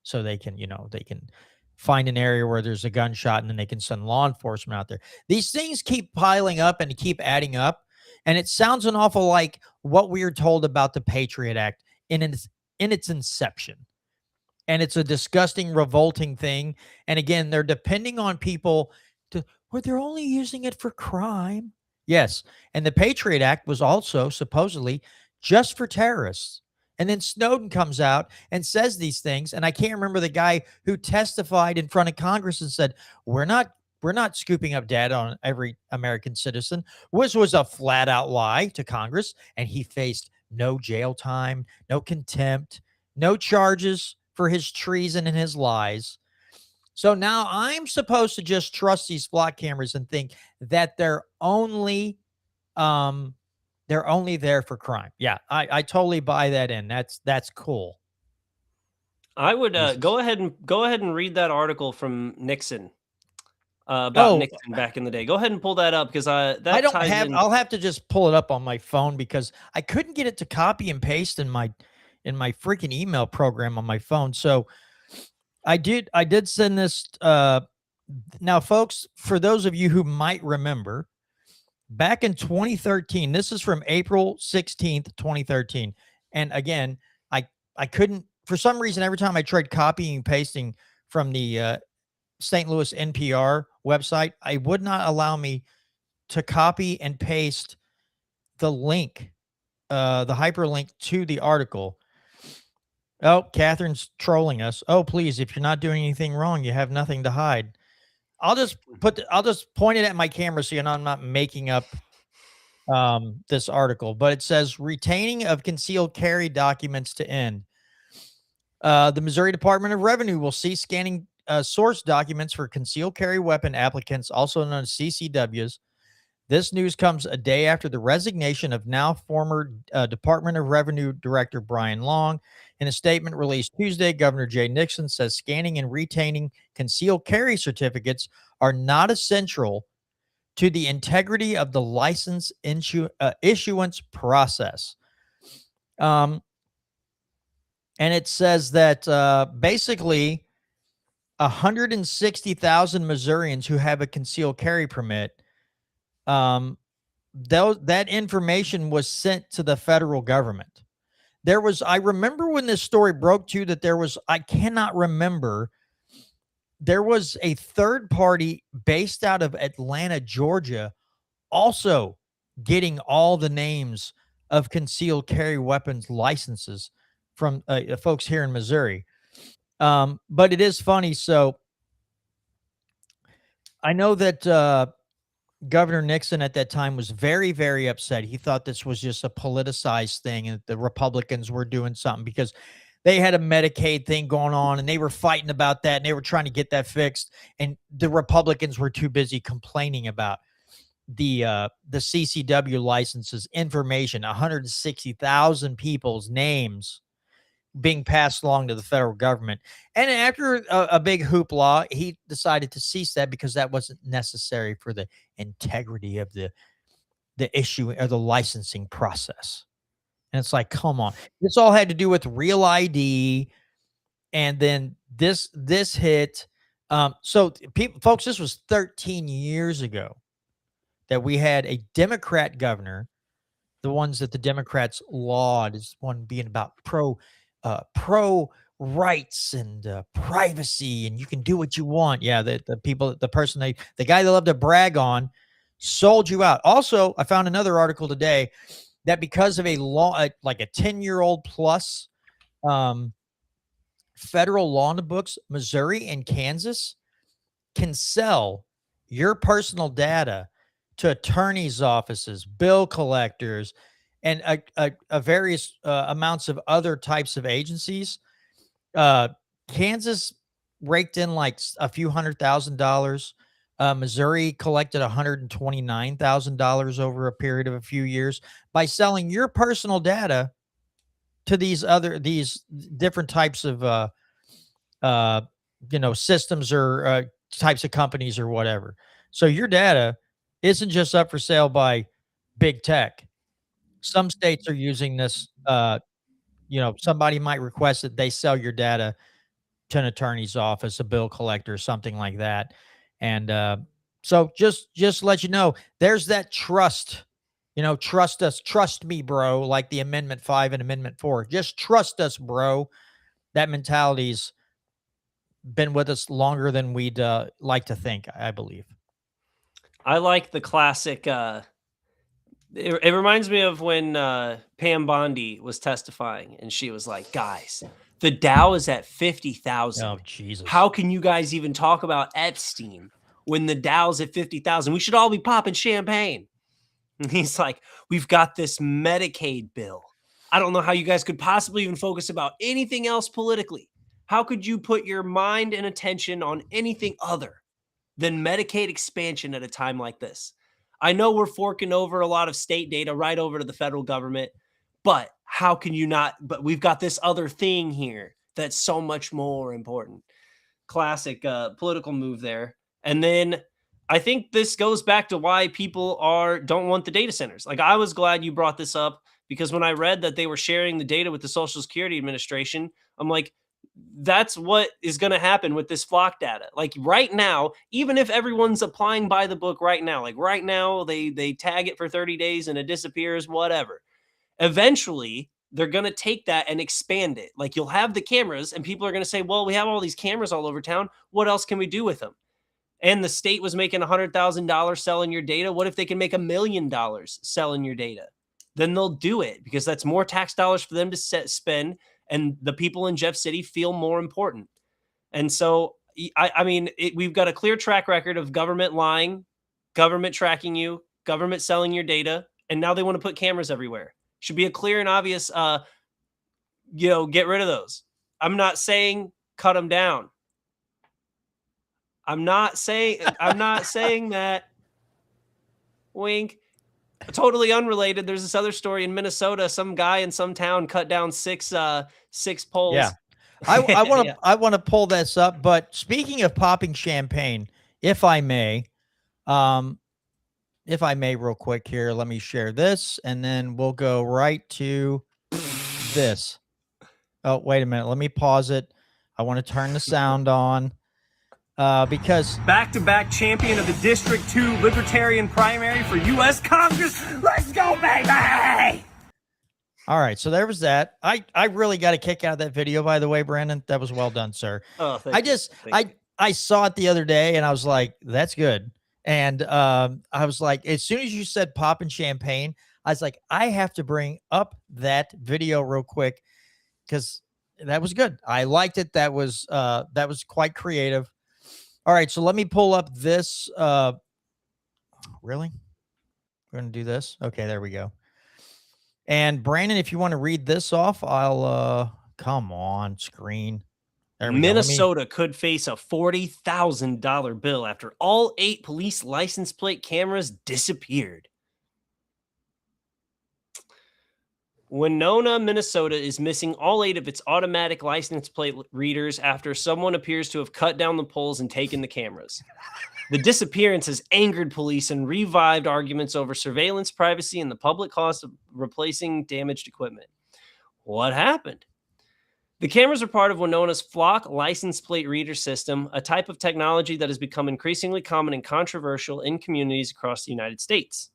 [SPEAKER 1] So they can, they can find an area where there's a gunshot and then they can send law enforcement out there. These things keep piling up and keep adding up. And it sounds an awful like what we were told about the Patriot Act in its inception. And it's a disgusting, revolting thing. And again, they're depending on people they're only using it for crime. Yes. And the Patriot Act was also supposedly just for terrorists. And then Snowden comes out and says these things. And I can't remember the guy who testified in front of Congress and said, we're not scooping up data on every American citizen, which was a flat out lie to Congress. And he faced no jail time, no contempt, no charges for his treason and his lies. So now I'm supposed to just trust these flock cameras and think that they're only there for crime. Yeah, I totally buy that in. That's cool.
[SPEAKER 3] I would go ahead and read that article from Nixon about Nixon back in the day. Go ahead and pull that up because I'll
[SPEAKER 1] have to just pull it up on my phone because I couldn't get it to copy and paste in my freaking email program on my phone. So I did send this. Now, folks, for those of you who might remember, back in 2013, this is from April 16th, 2013. And again, I couldn't, for some reason, every time I tried copying and pasting from the St. Louis NPR website, I would not allow me to copy and paste the link, the hyperlink to the article. Oh, Catherine's trolling us. Oh, please, if you're not doing anything wrong, you have nothing to hide. I'll just point it at my camera so I'm not making up this article. But it says retaining of concealed carry documents to end. The Missouri Department of Revenue will cease scanning source documents for concealed carry weapon applicants, also known as CCWs. This news comes a day after the resignation of now former Department of Revenue Director Brian Long. In a statement released Tuesday, Governor Jay Nixon says scanning and retaining concealed carry certificates are not essential to the integrity of the license issuance process. And it says that basically 160,000 Missourians who have a concealed carry permit, that information was sent to the federal government. I remember when this story broke too, that there was a third party based out of Atlanta, Georgia, also getting all the names of concealed carry weapons licenses from folks here in Missouri. But it is funny. So I know that Governor Nixon at that time was very, very upset. He thought this was just a politicized thing and the Republicans were doing something because they had a Medicaid thing going on and they were fighting about that and they were trying to get that fixed. And the Republicans were too busy complaining about the CCW licenses information, 160,000 people's names being passed along to the federal government. And after a big hoopla, he decided to cease that because that wasn't necessary for the integrity of the issue or the licensing process. And it's like, come on. This all had to do with Real ID. And then this hit So people, folks, this was 13 years ago that we had a Democrat governor, the ones that the Democrats laud is one being about pro rights and privacy, and you can do what you want. Yeah, the person the guy they love to brag on sold you out. Also, I found another article today that because of a law, like a 10-year-old plus federal law in the books, Missouri and Kansas can sell your personal data to attorneys' offices, bill collectors, and a various amounts of other types of agencies. Kansas raked in like a few $100,000. Missouri collected $129,000 over a period of a few years by selling your personal data to these different types of systems or types of companies or whatever. So your data isn't just up for sale by big tech. Some states are using this. Somebody might request that they sell your data to an attorney's office, a bill collector, something like that. And so just let you know, there's that trust. Trust us, trust me, bro. Like the Amendment 5 and Amendment 4. Just trust us, bro. That mentality's been with us longer than we'd like to think, I believe.
[SPEAKER 3] I like the classic. It reminds me of when Pam Bondi was testifying, and she was like, "Guys, the Dow is at 50,000.
[SPEAKER 1] Oh, Jesus!
[SPEAKER 3] How can you guys even talk about Epstein when the Dow's at 50,000? We should all be popping champagne." And he's like, "We've got this Medicaid bill. I don't know how you guys could possibly even focus about anything else politically. How could you put your mind and attention on anything other than Medicaid expansion at a time like this? I know we're forking over a lot of state data right over to the federal government, but how can you not? But we've got this other thing here that's so much more important." Classic political move there. And then I think this goes back to why people don't want the data centers. Like, I was glad you brought this up, because when I read that they were sharing the data with the Social Security Administration, I'm like, that's what is going to happen with this flock data. Like right now, even if everyone's applying by the book right now, like right now they tag it for 30 days and it disappears, whatever. Eventually, they're going to take that and expand it. Like, you'll have the cameras and people are going to say, well, we have all these cameras all over town. What else can we do with them? And the state was making $100,000 selling your data. What if they can make $1 million selling your data? Then they'll do it, because that's more tax dollars for them to spend. And the people in Jeff City feel more important. And so, I mean, we've got a clear track record of government lying, government tracking you, government selling your data, and now they want to put cameras everywhere. Should be a clear and obvious, get rid of those. I'm not saying cut them down. I'm not saying that. Wink. Totally unrelated. There's this other story in Minnesota. Some guy in some town cut down six poles.
[SPEAKER 1] Yeah, I want to pull this up. But speaking of popping champagne, if I may, real quick here, let me share this, and then we'll go right to this. Oh, wait a minute. Let me pause it. I want to turn the sound on. Because
[SPEAKER 7] back-to-back champion of the District 2 Libertarian primary for U.S. Congress. Let's go, baby!
[SPEAKER 1] All right, so there was that. I really got a kick out of that video, by the way, Brandon. That was well done, sir.
[SPEAKER 3] Oh,
[SPEAKER 1] I saw it the other day, and I was like, that's good. And I was like, as soon as you said popping champagne, I was like, I have to bring up that video real quick, because that was good. I liked it. That was quite creative. All right, so let me pull up this. Really? We're going to do this? Okay, there we go. And Brandon, if you want to read this off, I'll come on screen. There we
[SPEAKER 3] Minnesota could face a $40,000 bill after all 8 police license plate cameras disappeared. Winona, Minnesota is missing all 8 of its automatic license plate readers after someone appears to have cut down the poles and taken the cameras. The disappearance has angered police and revived arguments over surveillance, privacy, and the public cost of replacing damaged equipment. What happened? The cameras are part of what known as Flock license plate reader system, a type of technology that has become increasingly common and controversial in communities across the United States.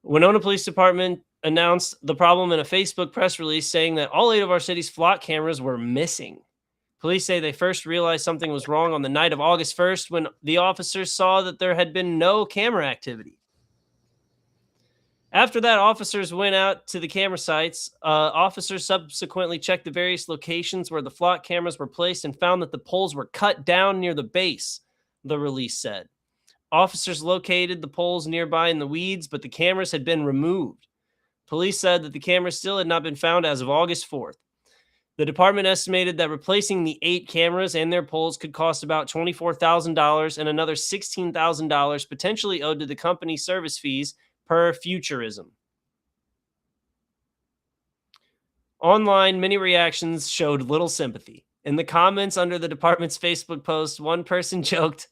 [SPEAKER 3] Winona Police Department announced the problem in a Facebook press release, saying that all 8 of our city's Flock cameras were missing. Police say they first realized something was wrong on the night of August 1st when the officers saw that there had been no camera activity. After that, officers went out to the camera sites. Officers subsequently checked the various locations where the Flock cameras were placed and found that the poles were cut down near the base, the release said. Officers located the poles nearby in the weeds, but the cameras had been removed. Police said that the cameras still had not been found as of August 4th. The department estimated that replacing the 8 cameras and their poles could cost about $24,000 and another $16,000 potentially owed to the company service fees per Futurism. Online, many reactions showed little sympathy. In the comments under the department's Facebook post, one person joked,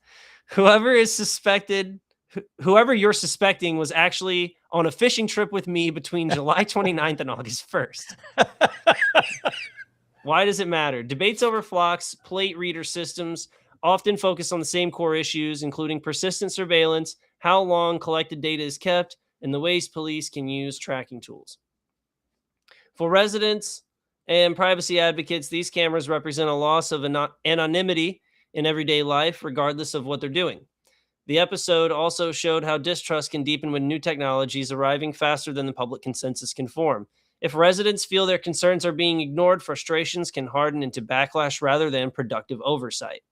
[SPEAKER 3] whoever you're suspecting was actually on a fishing trip with me between July 29th and August 1st. Why does it matter? Debates over Flock's plate reader systems often focus on the same core issues, including persistent surveillance, how long collected data is kept, and the ways police can use tracking tools. For residents and privacy advocates, these cameras represent a loss of anonymity in everyday life, regardless of what they're doing. The episode also showed how distrust can deepen when new technologies arriving faster than the public consensus can form. If residents feel their concerns are being ignored, frustrations can harden into backlash rather than productive oversight.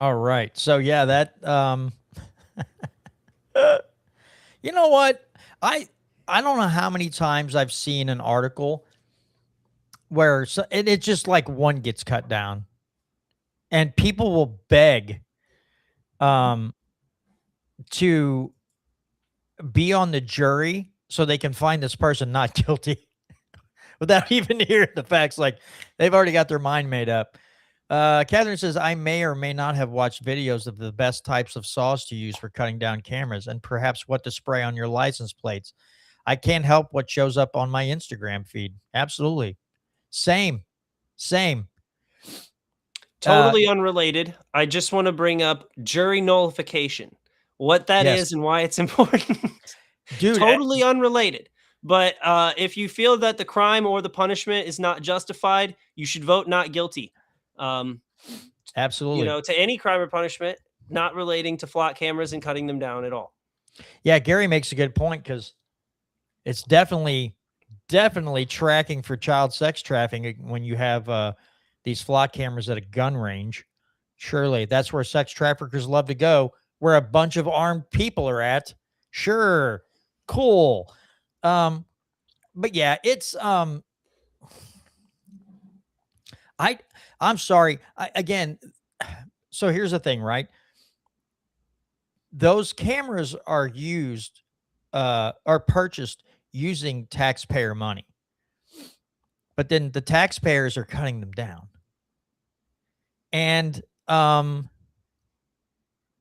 [SPEAKER 1] All right. So yeah, that you know what? I don't know how many times I've seen an article where it's just like one gets cut down and people will beg to be on the jury so they can find this person not guilty without even hearing the facts. Like they've already got their mind made up. Catherine says, I may or may not have watched videos of the best types of saws to use for cutting down cameras and perhaps what to spray on your license plates. I can't help what shows up on my Instagram feed. Absolutely. Same.
[SPEAKER 3] Totally unrelated. I just want to bring up jury nullification, what that is and why it's important.
[SPEAKER 1] Dude,
[SPEAKER 3] totally unrelated. But if you feel that the crime or the punishment is not justified, you should vote not guilty.
[SPEAKER 1] Absolutely.
[SPEAKER 3] To any crime or punishment, not relating to Flock cameras and cutting them down at all.
[SPEAKER 1] Yeah, Gary makes a good point because it's definitely tracking for child sex trafficking when you have these Flock cameras at a gun range. Surely that's where sex traffickers love to go, where a bunch of armed people are at. Sure. Cool. But yeah, it's I'm sorry. Again, so here's the thing, right? Those cameras are purchased using taxpayer money. But then the taxpayers are cutting them down. And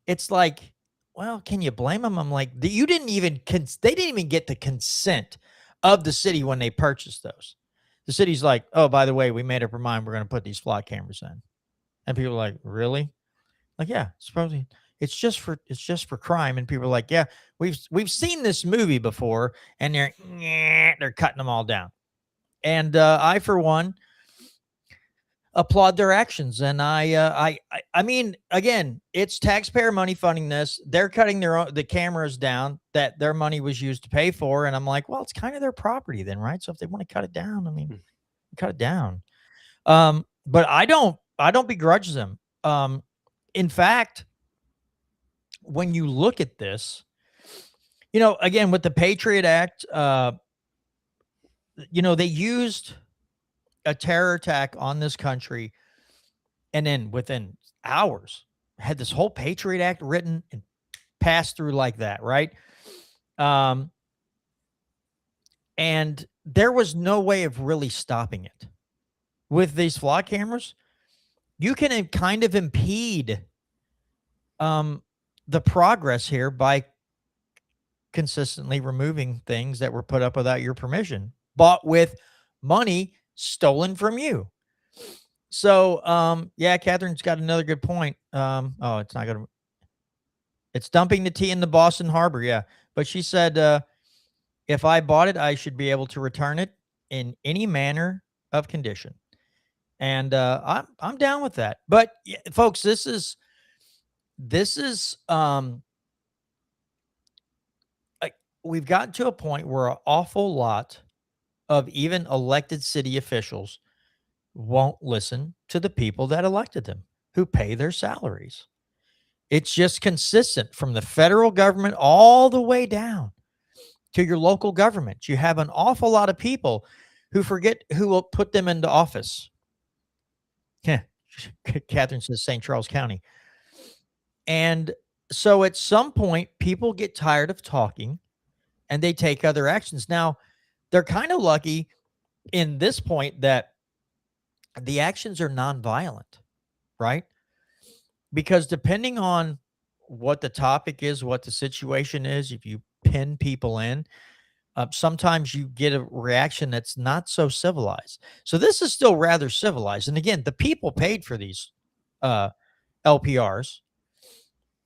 [SPEAKER 1] it's like, well, can you blame them? I'm like, they didn't even get the consent of the city when they purchased those. The city's like, oh, by the way, we made up our mind. We're going to put these Flock cameras in. And people are like, really? Like, yeah, supposedly it's just for crime. And people are like, yeah, we've seen this movie before, and they're cutting them all down. And I, for one, applaud their actions. And I mean, again, it's taxpayer money funding this. They're cutting the cameras down that their money was used to pay for. And I'm like, well, it's kind of their property then, right? So if they want to cut it down, I mean, cut it down. But I don't begrudge them. In fact, when you look at this, again, with the Patriot Act, they used a terror attack on this country, and then within hours had this whole Patriot Act written and passed through like that, right? And there was no way of really stopping it. With these Flock cameras, you can kind of impede the progress here by consistently removing things that were put up without your permission, but with money stolen from you. So, yeah, Catherine's got another good point. Oh, it's not going to, it's dumping the tea in the Boston Harbor. Yeah. But she said, if I bought it, I should be able to return it in any manner of condition. And I'm down with that. But yeah, folks, this is we've gotten to a point where an awful lot of even elected city officials won't listen to the people that elected them, who pay their salaries. It's just consistent from the federal government all the way down to your local government. You have an awful lot of people who forget who will put them into office. Yeah. Catherine says St. Charles County. And so at some point, people get tired of talking and they take other actions. Now, they're kind of lucky in this point that the actions are nonviolent, right? Because depending on what the topic is, what the situation is, if you pin people in, sometimes you get a reaction that's not so civilized. So this is still rather civilized. And again, the people paid for these LPRs.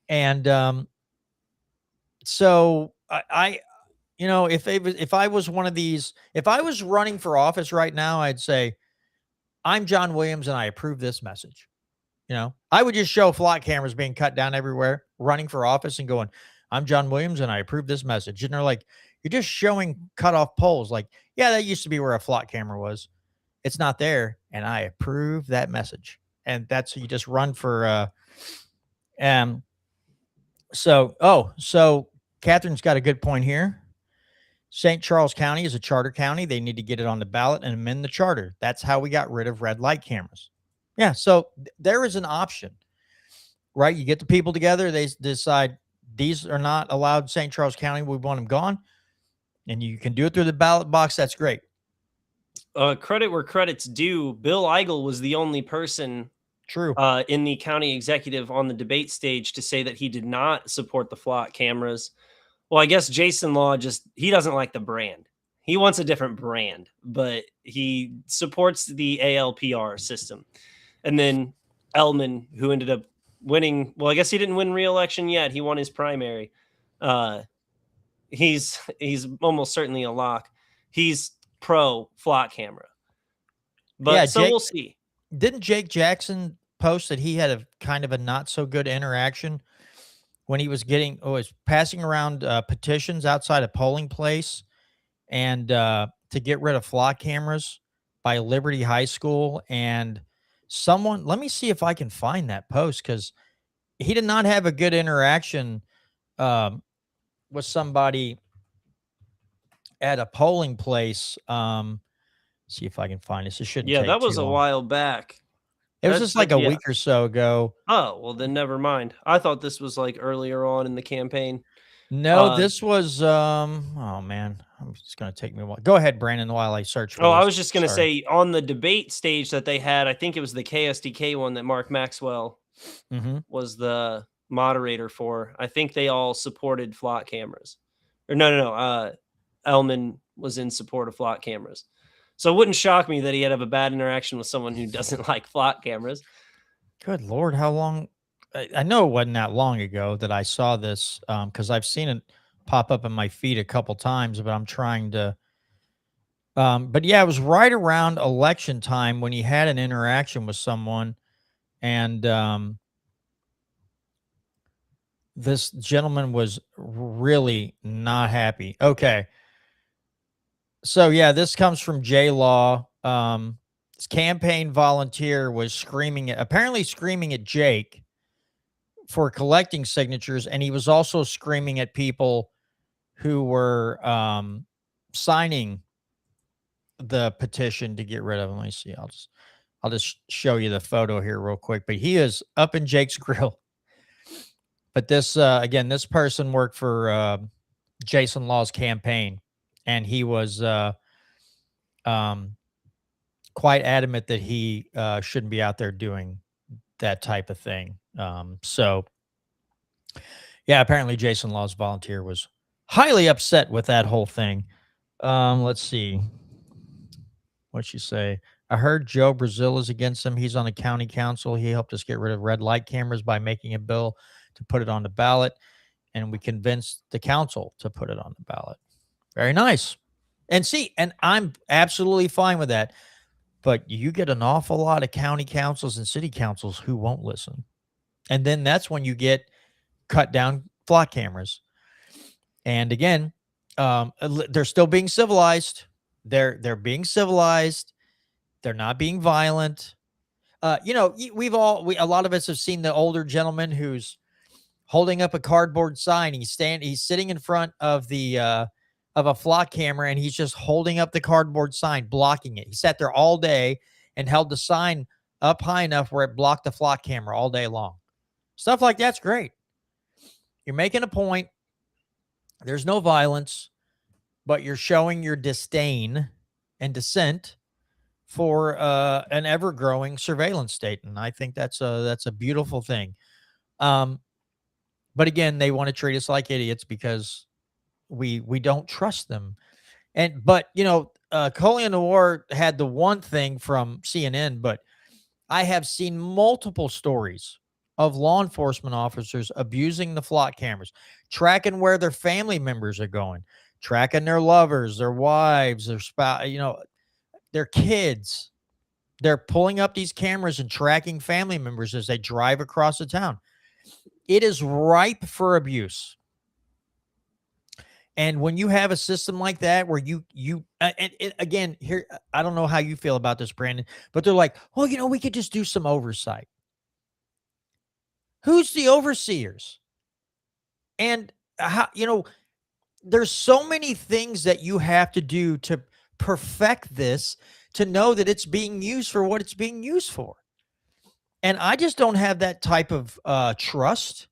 [SPEAKER 1] And so I you know, if I was one of these, if I was running for office right now, I'd say, I'm John Williams and I approve this message. You know, I would just show flock cameras being cut down everywhere, running for office and going, I'm John Williams and I approve this message. And they're like, you're just showing cut off poles. Like, yeah, that used to be where a flock camera was. It's not there. And I approve that message. And that's, you just run for, so Catherine's got a good point here. St. Charles County is a charter county. They need to get it on the ballot and amend the charter. That's how we got rid of red light cameras. Yeah. So there is an option, right? You get the people together. They decide these are not allowed in St. Charles County. We want them gone. And you can do it through the ballot box. That's great.
[SPEAKER 3] Credit where credit's due. Bill Eigel was the only person
[SPEAKER 1] True.
[SPEAKER 3] In the county executive on the debate stage to say that he did not support the flock cameras. Well, I guess Jason Law he doesn't like the brand. He wants a different brand, but he supports the ALPR system. And then Ellman, who ended up winning, well, I guess he didn't win re-election yet. He won his primary. He's almost certainly a lock. He's pro flock camera. But
[SPEAKER 1] Yeah,
[SPEAKER 3] so
[SPEAKER 1] Jake-
[SPEAKER 3] we'll see.
[SPEAKER 1] Didn't Jake Jackson post that he had a kind of a not so good interaction when he was passing around petitions outside a polling place and to get rid of flock cameras by Liberty High School? And someone, let me see if I can find that post, because he did not have a good interaction with somebody at a polling place. See if I can find this. It shouldn't.
[SPEAKER 3] Yeah,
[SPEAKER 1] take
[SPEAKER 3] that was
[SPEAKER 1] too
[SPEAKER 3] a
[SPEAKER 1] long.
[SPEAKER 3] while back.
[SPEAKER 1] It was
[SPEAKER 3] That's
[SPEAKER 1] just like a
[SPEAKER 3] yeah.
[SPEAKER 1] week or so ago.
[SPEAKER 3] Oh, well, then never mind. I thought this was like earlier on in the campaign.
[SPEAKER 1] No, this was oh man, I'm just gonna take me a while. Go ahead, Brandon, while I search for
[SPEAKER 3] Oh, I
[SPEAKER 1] this.
[SPEAKER 3] was just going to
[SPEAKER 1] Sorry.
[SPEAKER 3] say on the debate stage that they had, I think it was the KSDK one that Mark Maxwell
[SPEAKER 1] Mhm.
[SPEAKER 3] was the moderator for. I think they all supported flock cameras. Or no. Ellman was in support of flock cameras. So it wouldn't shock me that he had a bad interaction with someone who doesn't like flock cameras.
[SPEAKER 1] Good Lord, how long? I know it wasn't that long ago that I saw this, because I've seen it pop up in my feed a couple times, but I'm trying to. But yeah, it was right around election time when he had an interaction with someone, and this gentleman was really not happy. Okay. So yeah, this comes from J Law. This campaign volunteer was apparently screaming at Jake for collecting signatures, and he was also screaming at people who were signing the petition to get rid of him. Let me see. I'll just show you the photo here real quick. But he is up in Jake's grill. But this again, this person worked for Jason Law's campaign, and he was quite adamant that he shouldn't be out there doing that type of thing. So yeah, apparently Jason Law's volunteer was highly upset with that whole thing. Let's see. What'd she say? I heard Joe Brazil is against him. He's on the county council. He helped us get rid of red light cameras by making a bill to put it on the ballot, and we convinced the council to put it on the ballot. Very nice. And see, and I'm absolutely fine with that. But you get an awful lot of county councils and city councils who won't listen. And then that's when you get cut down flock cameras. And again, they're still being civilized. They're being civilized. They're not being violent. You know, a lot of us have seen the older gentleman who's holding up a cardboard sign. He's sitting in front of a flock camera, and he's just holding up the cardboard sign, blocking it. He sat there all day and held the sign up high enough where it blocked the flock camera all day long. Stuff like that's great. You're making a point. There's no violence, but you're showing your disdain and dissent for an ever-growing surveillance state, and I think that's a beautiful thing. But again, they want to treat us like idiots because we don't trust them. But you know, Colin Noir had the one thing from CNN, but I have seen multiple stories of law enforcement officers abusing the flock cameras, tracking where their family members are going, tracking their lovers, their wives, their spouse, you know, their kids. They're pulling up these cameras and tracking family members as they drive across the town. It is ripe for abuse. And when you have a system like that, where again, here, I don't know how you feel about this, Brandon, but they're like, well, you know, we could just do some oversight. Who's the overseers? And how, you know, there's so many things that you have to do to perfect this, to know that it's being used for what it's being used for. And I just don't have that type of trust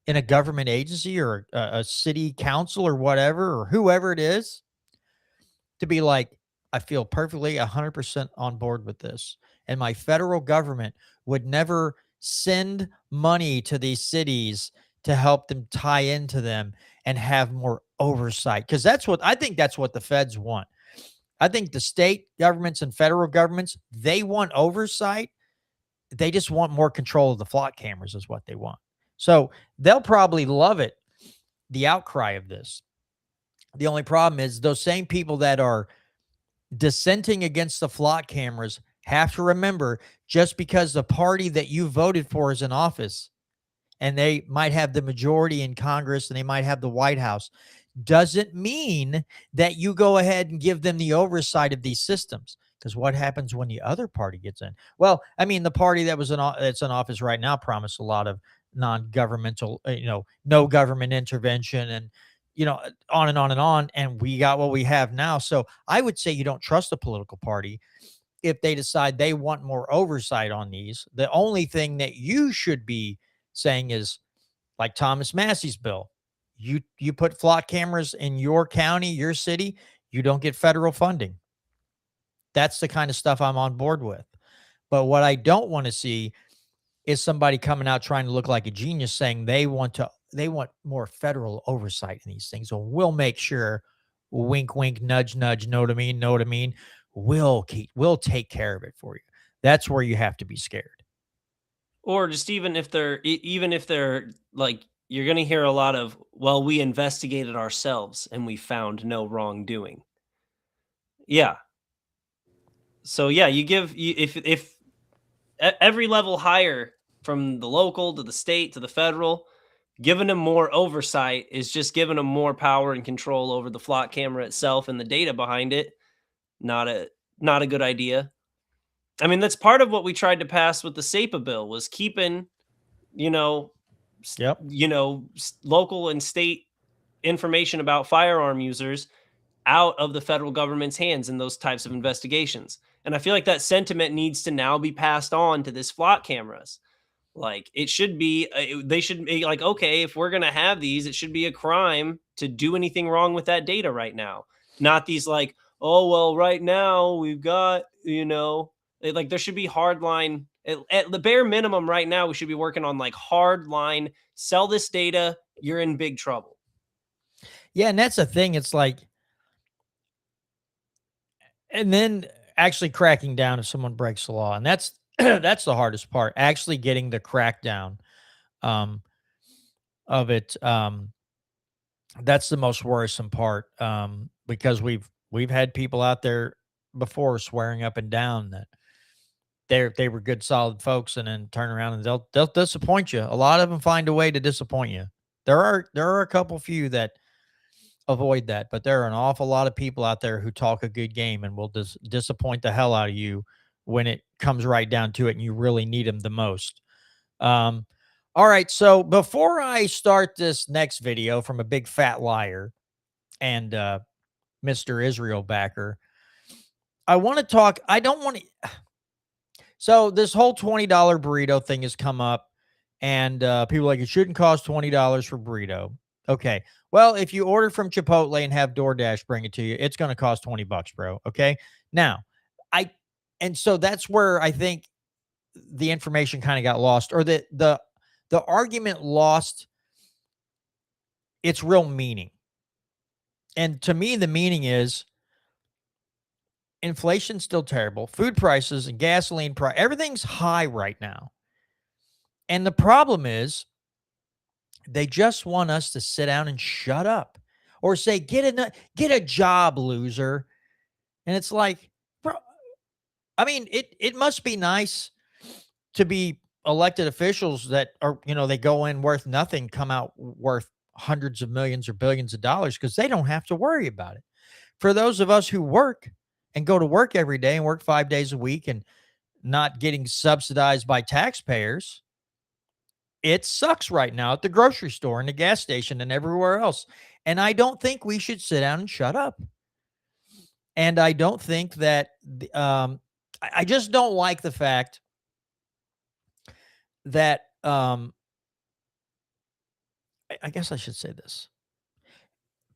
[SPEAKER 1] in a government agency or a city council or whatever, or whoever it is, to be like, I feel perfectly 100% on board with this. And my federal government would never send money to these cities to help them tie into them and have more oversight. Because I think that's what the feds want. I think the state governments and federal governments, they want oversight. They just want more control of the flock cameras is what they want. So they'll probably love it, the outcry of this. The only problem is those same people that are dissenting against the flock cameras have to remember, just because the party that you voted for is in office and they might have the majority in Congress and they might have the White House, doesn't mean that you go ahead and give them the oversight of these systems. Because what happens when the other party gets in? Well, I mean, the party that's in office right now promised a lot of non-governmental, no government intervention, and on and on and on. And we got what we have now. So I would say you don't trust the political party if they decide they want more oversight on these. The only thing that you should be saying is, like Thomas Massey's bill, you put flock cameras in your county, your city, you don't get federal funding. That's the kind of stuff I'm on board with. But what I don't want to see is somebody coming out trying to look like a genius saying they want more federal oversight in these things. So we'll make sure, wink, wink, nudge, nudge, know what I mean? Know what I mean? We'll take care of it for you. That's where you have to be scared.
[SPEAKER 3] Or just even if they're like, you're going to hear a lot of, well, we investigated ourselves and we found no wrongdoing. Yeah. So yeah, if every level higher, from the local to the state to the federal, giving them more oversight is just giving them more power and control over the flock camera itself and the data behind it. Not a good idea. I mean, that's part of what we tried to pass with the SEPA bill, was keeping, local and state information about firearm users out of the federal government's hands in those types of investigations. And I feel like that sentiment needs to now be passed on to this flock cameras. Like, it should be, they should be like, okay, if we're going to have these, it should be a crime to do anything wrong with that data right now. Not these like, oh, well, right now we've got, like, there should be hard line. At the bare minimum right now, we should be working on like hard line, sell this data, you're in big trouble.
[SPEAKER 1] Yeah. And that's the thing. It's like, and then actually cracking down if someone breaks the law. And that's that's the hardest part, actually getting the crackdown um, of it. That's the most worrisome part, because we've had people out there before swearing up and down that they were good, solid folks, and then turn around and they'll disappoint you. A lot of them find a way to disappoint you. There are a couple few that avoid that, but there are an awful lot of people out there who talk a good game and will disappoint the hell out of you when it comes right down to it and you really need them the most. Um, all right, so before I start this next video from a big fat liar and Mr. Israel backer, I want to talk. I don't want to. So this whole $20 burrito thing has come up, and people are like, it shouldn't cost $20 for burrito. Okay. Well, if you order from Chipotle and have DoorDash bring it to you, it's going to cost $20, bro. Okay. Now, and so that's where I think the information kind of got lost, or the argument lost its real meaning. And to me, the meaning is inflation's still terrible. Food prices and gasoline price, everything's high right now. And the problem is they just want us to sit down and shut up or say, get a job, loser. And it's like, bro, I mean, it must be nice to be elected officials that are, they go in worth nothing, come out worth hundreds of millions or billions of dollars, because they don't have to worry about it. For those of us who work and go to work every day and work 5 days a week and not getting subsidized by taxpayers, it sucks right now at the grocery store and the gas station and everywhere else. And I don't think we should sit down and shut up. And I don't think that, I just don't like the fact that, I guess I should say this.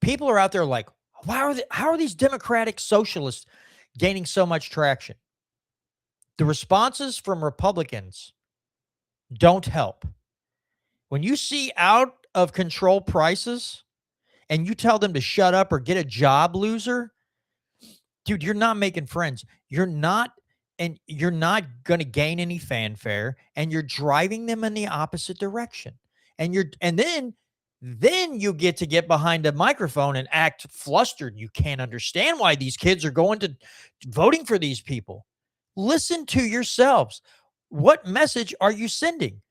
[SPEAKER 1] People are out there like, how are these Democratic socialists gaining so much traction? The responses from Republicans don't help. When you see out of control prices and you tell them to shut up or get a job, loser, dude, you're not making friends. You're not going to gain any fanfare, and you're driving them in the opposite direction. And then you get behind a microphone and act flustered. You can't understand why these kids are going to voting for these people. Listen to yourselves. What message are you sending?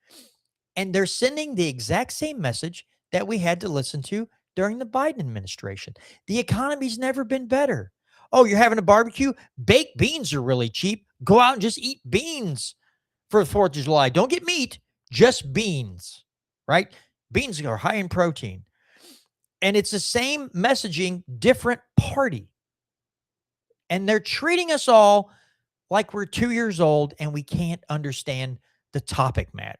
[SPEAKER 1] And they're sending the exact same message that we had to listen to during the Biden administration. The economy's never been better. Oh, you're having a barbecue? Baked beans are really cheap. Go out and just eat beans for the 4th of July. Don't get meat, just beans, right? Beans are high in protein. And it's the same messaging, different party. And they're treating us all like we're 2 years old and we can't understand the topic matter.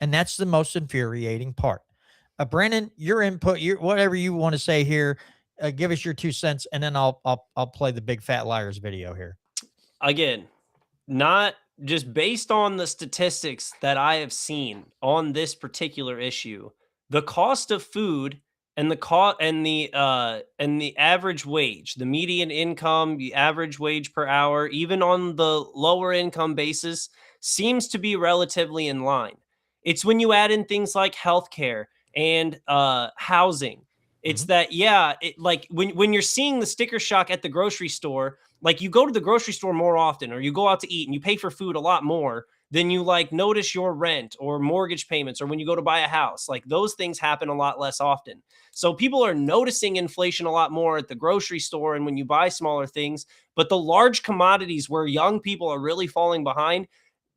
[SPEAKER 1] And that's the most infuriating part. Brandon, your input, whatever you want to say here, give us your 2 cents, and then I'll play the big fat liars video here.
[SPEAKER 3] Again, not just based on the statistics that I have seen on this particular issue, the cost of food and the average wage, the median income, the average wage per hour, even on the lower income basis, seems to be relatively in line. It's when you add in things like healthcare and housing. It's that, like when you're seeing the sticker shock at the grocery store, like you go to the grocery store more often, or you go out to eat and you pay for food a lot more than you like notice your rent or mortgage payments, or when you go to buy a house. Like those things happen a lot less often. So people are noticing inflation a lot more at the grocery store and when you buy smaller things. But the large commodities where young people are really falling behind,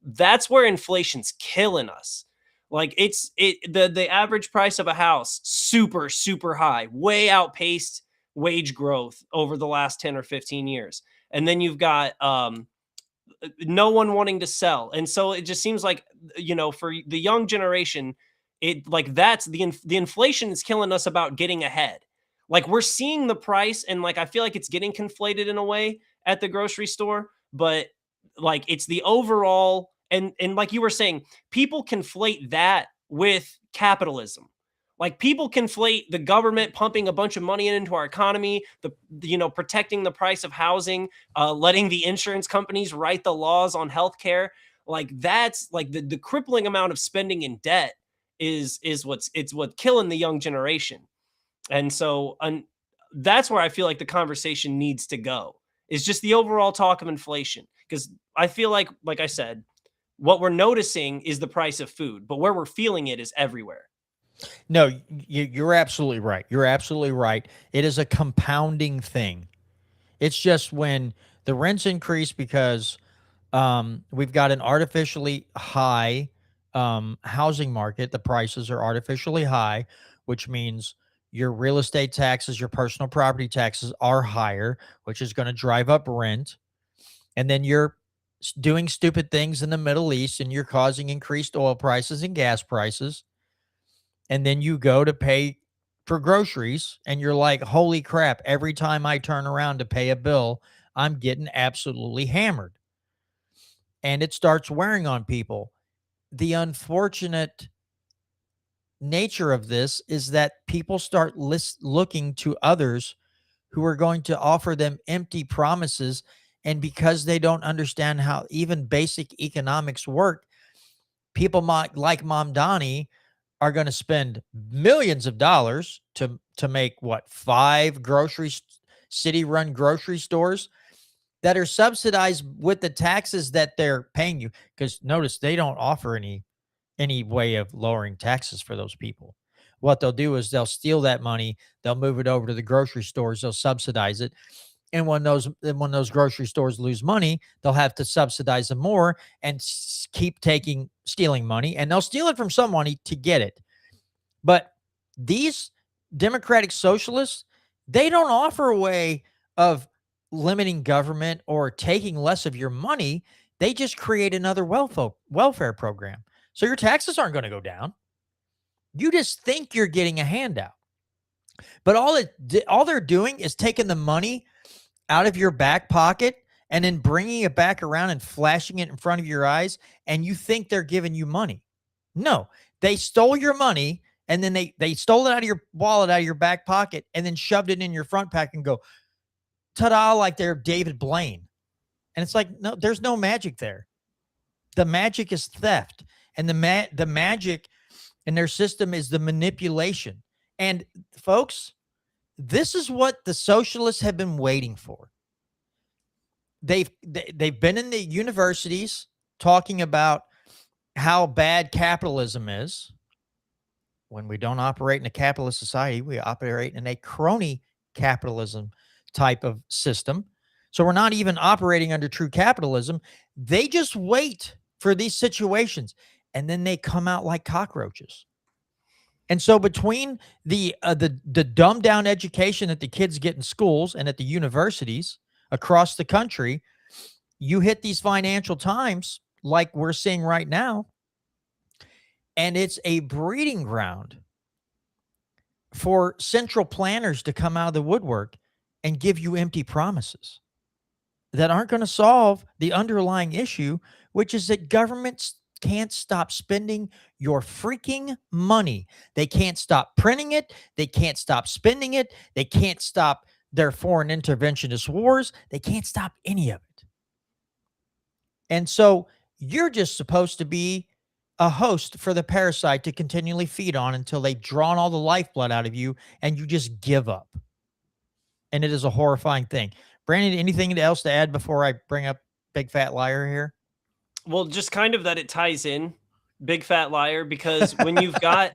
[SPEAKER 3] that's where inflation's killing us. Like the average price of a house, super, super high, way outpaced wage growth over the last 10 or 15 years. And then you've got no one wanting to sell. And so it just seems like, for the young generation, that's the inflation is killing us about getting ahead. Like we're seeing the price, and like I feel like it's getting conflated in a way at the grocery store, but like it's the overall. And like you were saying, people conflate that with capitalism. Like, people conflate the government pumping a bunch of money into our economy, protecting the price of housing, letting the insurance companies write the laws on healthcare. Like, that's like the crippling amount of spending in debt is what's killing the young generation. And so that's where I feel like the conversation needs to go, is just the overall talk of inflation. Because I feel like I said, what we're noticing is the price of food, but where we're feeling it is everywhere.
[SPEAKER 1] No, you're absolutely right. You're absolutely right. It is a compounding thing. It's just when the rents increase because we've got an artificially high housing market. The prices are artificially high, which means your real estate taxes, your personal property taxes are higher, which is going to drive up rent. And then you're doing stupid things in the Middle East and you're causing increased oil prices and gas prices. And then you go to pay for groceries and you're like, holy crap, every time I turn around to pay a bill, I'm getting absolutely hammered. And it starts wearing on people. The unfortunate nature of this is that people start looking to others who are going to offer them empty promises. And because they don't understand how even basic economics work, people like Mamdani are going to spend millions of dollars to make 5 city-run grocery stores that are subsidized with the taxes that they're paying you. Because notice, they don't offer any way of lowering taxes for those people. What they'll do is they'll steal that money, they'll move it over to the grocery stores, they'll subsidize it. And when those grocery stores lose money, they'll have to subsidize them more and keep stealing money, and they'll steal it from someone to get it. But these democratic socialists, they don't offer a way of limiting government or taking less of your money. They just create another welfare program. So your taxes aren't going to go down. You just think you're getting a handout. But all they're doing is taking the money out of your back pocket and then bringing it back around and flashing it in front of your eyes, and you think they're giving you money. No, they stole your money, and then they stole it out of your wallet, out of your back pocket, and then shoved it in your front pack and go, ta-da, like they're David Blaine. And it's like, no, there's no magic there. The magic is theft, and the magic in their system is the manipulation. And folks, this is what the socialists have been waiting for. They've been in the universities talking about how bad capitalism is. When we don't operate in a capitalist society, we operate in a crony capitalism type of system. So we're not even operating under true capitalism. They just wait for these situations, and then they come out like cockroaches. And so between the dumbed down education that the kids get in schools and at the universities across the country, you hit these financial times like we're seeing right now, and it's a breeding ground for central planners to come out of the woodwork and give you empty promises that aren't going to solve the underlying issue, which is that governments can't stop spending your freaking money. They can't stop printing it. They can't stop spending it. They can't stop their foreign interventionist wars. They can't stop any of it. And so you're just supposed to be a host for the parasite to continually feed on until they've drawn all the lifeblood out of you and you just give up. And it is a horrifying thing. Brandon, anything else to add before I bring up Big Fat Liar here?
[SPEAKER 3] Well, just kind of that it ties in, Big Fat Liar, because when you've got,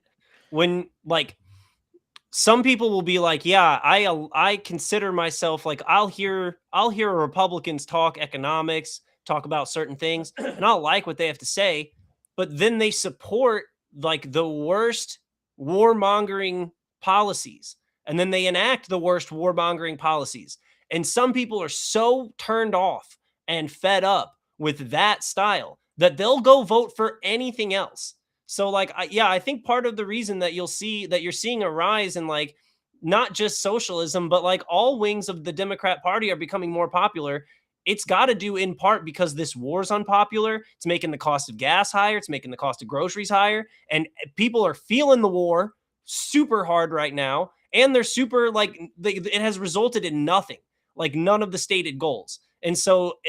[SPEAKER 3] some people will be like, yeah, I consider myself, like, I'll hear Republicans talk economics, talk about certain things, and I'll like what they have to say, but then they support like the worst warmongering policies, and then they enact the worst warmongering policies. And some people are so turned off and fed up with that style that they'll go vote for anything else. So I think part of the reason that you're seeing a rise in like not just socialism, but like all wings of the Democrat Party are becoming more popular. It's got to do in part because this war's unpopular. It's making the cost of gas higher. It's making the cost of groceries higher. And people are feeling the war super hard right now, and they're super like it has resulted in nothing, like none of the stated goals. And so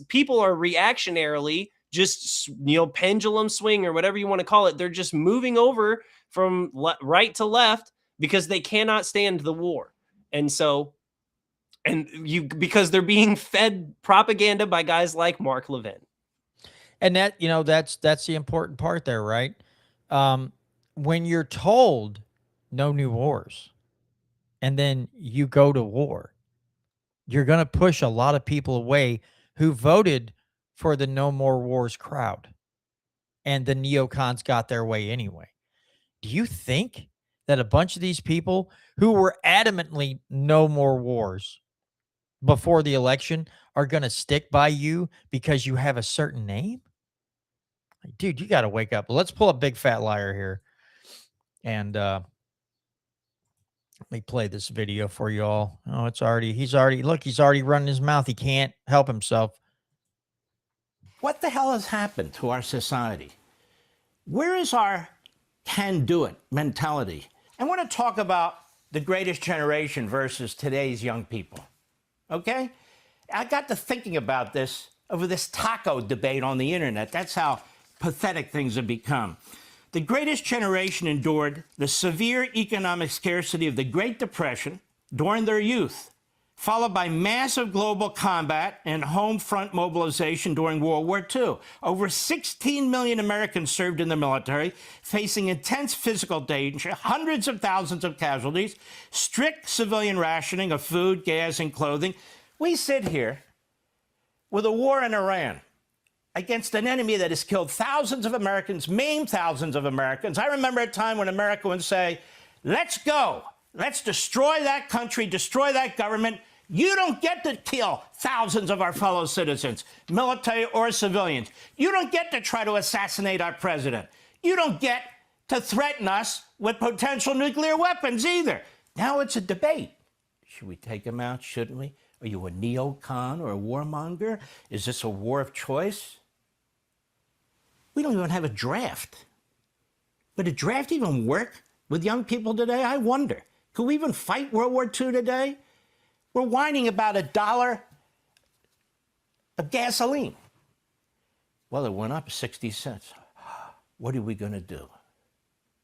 [SPEAKER 3] people are reactionarily just, pendulum swing or whatever you want to call it. They're just moving over from right to left because they cannot stand the war. And so, because they're being fed propaganda by guys like Mark Levin.
[SPEAKER 1] And that, that's the important part there, right? When you're told no new wars and then you go to war, you're going to push a lot of people away who voted for the no more wars crowd. And the neocons got their way anyway. Do you think that a bunch of these people who were adamantly no more wars before the election are going to stick by you because you have a certain name? Dude, you got to wake up. Let's pull a big fat liar here. And let me play this video for you all. Oh, he's already running his mouth. He can't help himself.
[SPEAKER 8] What the hell has happened to our society? Where is our can-do-it mentality? I want to talk about the greatest generation versus today's young people, okay? I got to thinking about this over this taco debate on the internet. That's how pathetic things have become. The greatest generation endured the severe economic scarcity of the Great Depression during their youth, followed by massive global combat and home front mobilization during World War II. Over 16 million Americans served in the military, facing intense physical danger, hundreds of thousands of casualties, strict civilian rationing of food, gas, and clothing. We sit here with a war in Iran against an enemy that has killed thousands of Americans, maimed thousands of Americans. I remember a time when America would say, let's go. Let's destroy that country, destroy that government. You don't get to kill thousands of our fellow citizens, military or civilians. You don't get to try to assassinate our president. You don't get to threaten us with potential nuclear weapons either. Now it's a debate. Should we take him out? Shouldn't we? Are you a neocon or a warmonger? Is this a war of choice? We don't even have a draft. Would a draft even work with young people today? I wonder. Could we even fight World War II today? We're whining about $1 of gasoline. Well, it went up 60 cents. What are we going to do?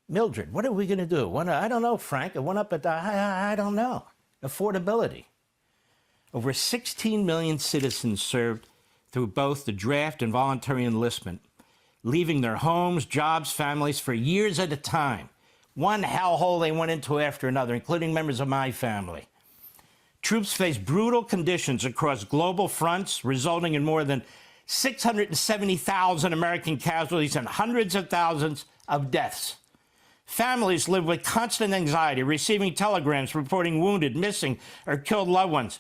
[SPEAKER 8] Mildred, what are we going to do? I don't know, Frank. It went up I don't know. Affordability. Over 16 million citizens served through both the draft and voluntary enlistment, leaving their homes, jobs, families for years at a time. One hellhole they went into after another, including members of my family. Troops faced brutal conditions across global fronts, resulting in more than 670,000 American casualties and hundreds of thousands of deaths. Families live with constant anxiety, receiving telegrams reporting wounded, missing, or killed loved ones.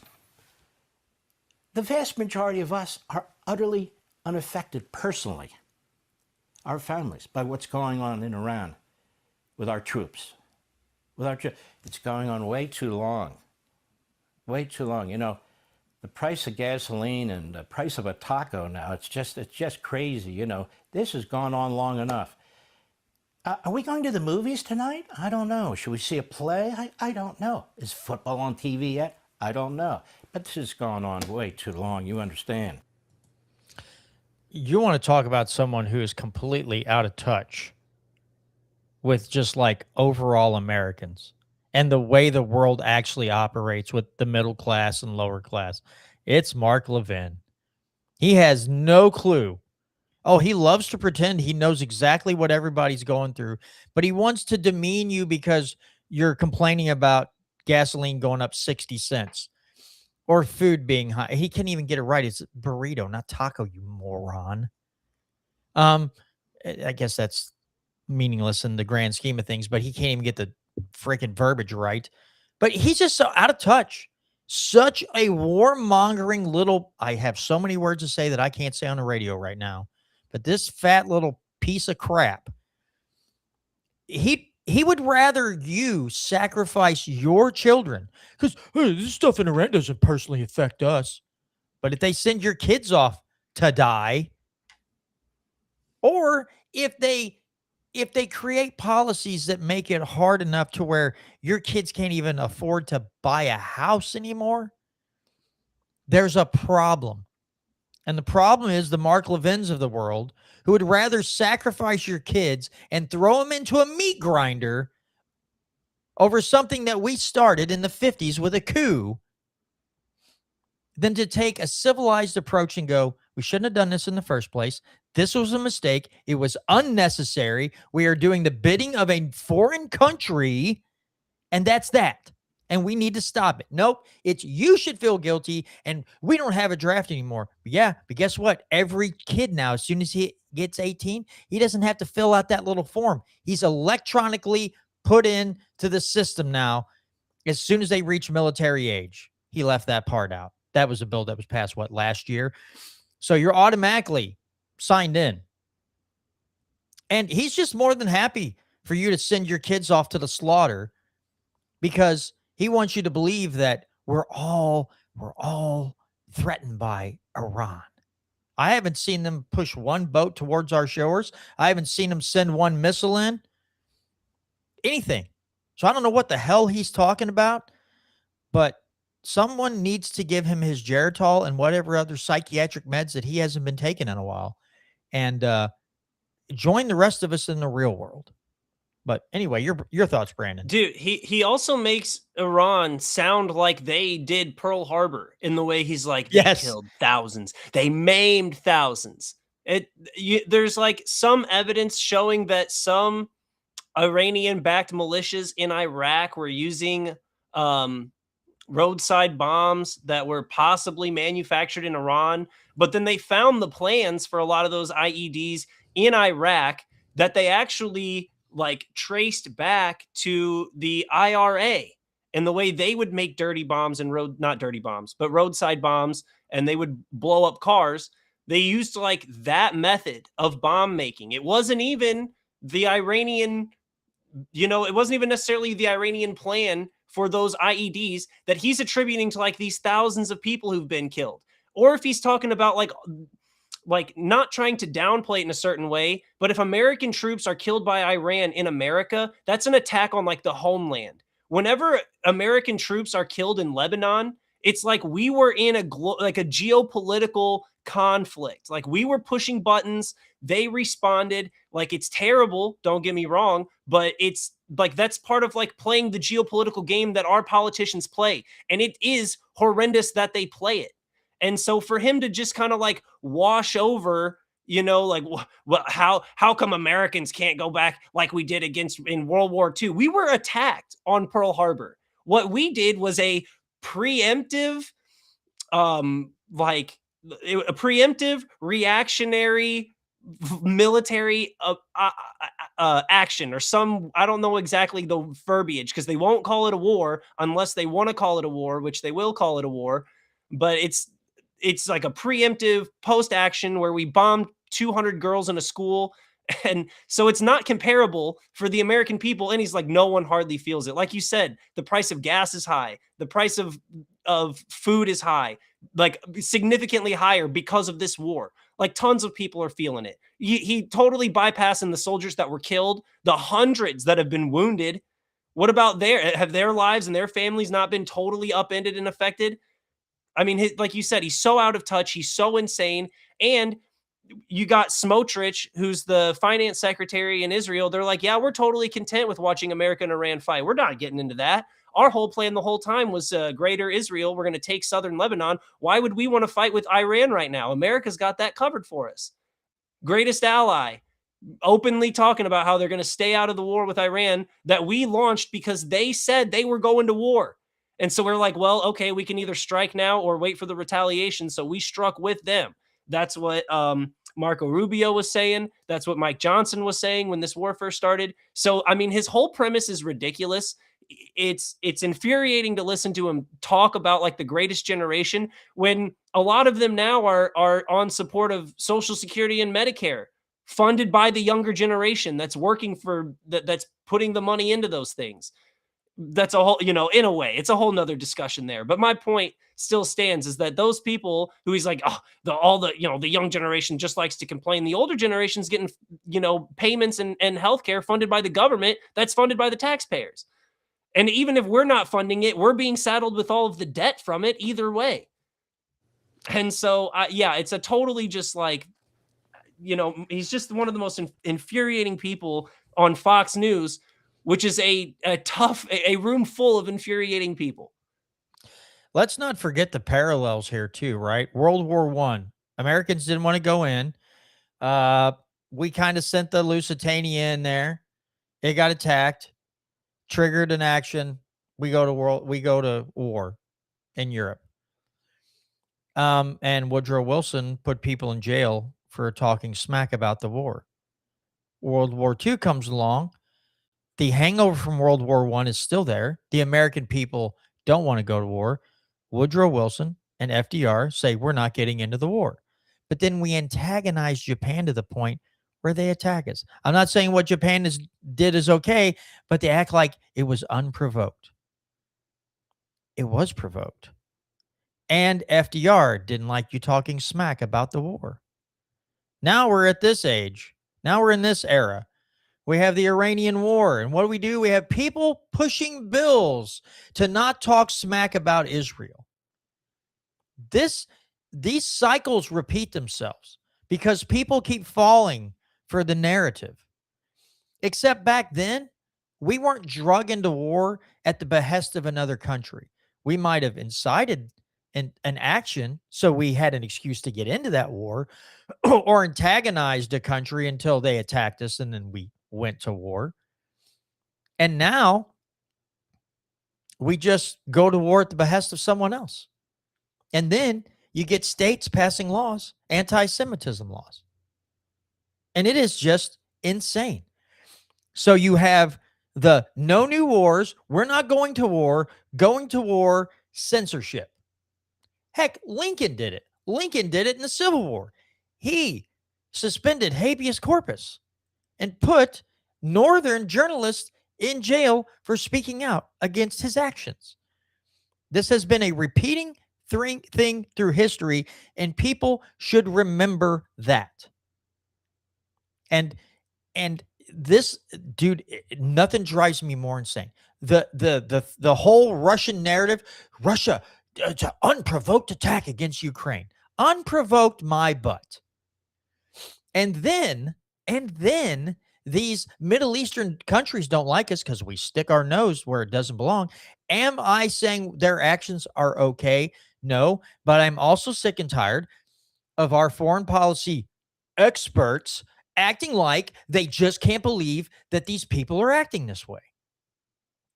[SPEAKER 8] The vast majority of us are utterly unaffected personally, our families, by what's going on in Iran with our troops. It's going on way too long. Way too long. You know, the price of gasoline and the price of a taco now, it's just crazy. You know, this has gone on long enough. Are we going to the movies tonight? I don't know. Should we see a play? I don't know. Is football on TV yet? I don't know. But this has gone on way too long. You understand.
[SPEAKER 1] You want to talk about someone who is completely out of touch with just like overall Americans and the way the world actually operates with the middle class and lower class. It's Mark Levin. He has no clue. Oh, he loves to pretend he knows exactly what everybody's going through, but he wants to demean you because you're complaining about gasoline going up 60 cents or food being high. He can't even get it right. It's burrito, not taco, you moron. I guess that's meaningless in the grand scheme of things, but he can't even get the freaking verbiage right. But he's just so out of touch. Such a warmongering little, I have so many words to say that I can't say on the radio right now. But this fat little piece of crap, he would rather you sacrifice your children because hey, this stuff in Iran doesn't personally affect us. But if they send your kids off to die, or if they if they create policies that make it hard enough to where your kids can't even afford to buy a house anymore, there's a problem. And the problem is the Mark Levins of the world who would rather sacrifice your kids and throw them into a meat grinder over something that we started in the 50s with a coup than to take a civilized approach and go, we shouldn't have done this in the first place. This was a mistake. It was unnecessary. We are doing the bidding of a foreign country, and that's that. And we need to stop it. Nope. It's you should feel guilty, and we don't have a draft anymore. Yeah, but guess what? Every kid now, as soon as he gets 18, he doesn't have to fill out that little form. He's electronically put in to the system now as soon as they reach military age. He left that part out. That was a bill that was passed, last year? So you're automatically signed in. And he's just more than happy for you to send your kids off to the slaughter because he wants you to believe that we're all threatened by Iran. I haven't seen them push one boat towards our shores. I haven't seen them send one missile in. Anything. So I don't know what the hell he's talking about, but someone needs to give him his Geritol and whatever other psychiatric meds that he hasn't been taking in a while, and join the rest of us in the real world. But anyway, your thoughts, Brandon.
[SPEAKER 3] Dude, he also makes Iran sound like they did Pearl Harbor in the way he's like, they killed thousands. They maimed thousands. There's like some evidence showing that some Iranian-backed militias in Iraq were using roadside bombs that were possibly manufactured in Iran, but then they found the plans for a lot of those IEDs in Iraq that they actually like traced back to the IRA and the way they would make dirty bombs and roadside bombs, and they would blow up cars. They used like that method of bomb making. It wasn't even the Iranian, it wasn't even necessarily the Iranian plan for those IEDs that he's attributing to like these thousands of people who've been killed. Or if he's talking about like not trying to downplay it in a certain way, but if American troops are killed by Iran in America, that's an attack on like the homeland. Whenever American troops are killed in Lebanon, it's like we were in a geopolitical conflict. Like we were pushing buttons, they responded. Like it's terrible, don't get me wrong, but it's like that's part of like playing the geopolitical game that our politicians play, and it is horrendous that they play it. And so for him to just kind of like wash over, like how come Americans can't go back like we did in World War II? We were attacked on Pearl Harbor. What we did was a preemptive, reactionary military action, or some, I don't know exactly the verbiage, because they won't call it a war unless they want to call it a war, which they will call it a war. But it's like a preemptive post action where we bombed 200 girls in a school. And so it's not comparable for the American people. And he's like, no one hardly feels it. Like you said, the price of gas is high. The price of food is high, like significantly higher because of this war. Like tons of people are feeling it. He totally bypassing the soldiers that were killed, the hundreds that have been wounded. What about have their lives and their families not been totally upended and affected? I mean, like you said, he's so out of touch. He's so insane. And you got Smotrich, who's the finance secretary in Israel. They're like, yeah, we're totally content with watching America and Iran fight. We're not getting into that. Our whole plan the whole time was greater Israel. We're going to take southern Lebanon. Why would we want to fight with Iran right now? America's got that covered for us. Greatest ally, openly talking about how they're going to stay out of the war with Iran that we launched because they said they were going to war. And so we're like, well, okay, we can either strike now or wait for the retaliation. So we struck with them. That's what Marco Rubio was saying. That's what Mike Johnson was saying when this war first started. So, I mean, his whole premise is ridiculous. It's infuriating to listen to him talk about like the greatest generation when a lot of them now are on support of Social Security and Medicare, funded by the younger generation that's working for that's putting the money into those things. that's a whole, in a way, it's a whole nother discussion there. But my point still stands is that those people who he's like, oh, the young generation just likes to complain. The older generation's getting, payments and healthcare funded by the government that's funded by the taxpayers. And even if we're not funding it, we're being saddled with all of the debt from it either way. And so, it's a totally just like, he's just one of the most infuriating people on Fox News, which is a room full of infuriating people.
[SPEAKER 1] Let's not forget the parallels here too, right? World War I. Americans didn't want to go in. We kind of sent the Lusitania in there. It got attacked, triggered an action. We go to war in Europe. And Woodrow Wilson put people in jail for talking smack about the war. World War II comes along. The hangover from World War I is still there. The American people don't want to go to war. Woodrow Wilson and FDR say we're not getting into the war. But then we antagonize Japan to the point where they attack us. I'm not saying what Japan did is okay, but they act like it was unprovoked. It was provoked. And FDR didn't like you talking smack about the war. Now we're at this age. Now we're in this era. We have the Iranian war. And what do? We have people pushing bills to not talk smack about Israel. These cycles repeat themselves because people keep falling for the narrative. Except back then, we weren't drug into war at the behest of another country. We might have incited an action so we had an excuse to get into that war, or antagonized a country until they attacked us and then we went to war. And now we just go to war at the behest of someone else. And then you get states passing laws, anti-Semitism laws. And it is just insane. So you have the no new wars, we're not going to war censorship. Heck, Lincoln did it. Lincoln did it in the Civil War. He suspended habeas corpus and put Northern journalists in jail for speaking out against his actions. This has been a repeating thing through history, and people should remember that. And this, dude, nothing drives me more insane. The whole Russian narrative, Russia, it's an unprovoked attack against Ukraine. Unprovoked my butt. And then these Middle Eastern countries don't like us because we stick our nose where it doesn't belong. Am I saying their actions are okay? No, but I'm also sick and tired of our foreign policy experts acting like they just can't believe that these people are acting this way.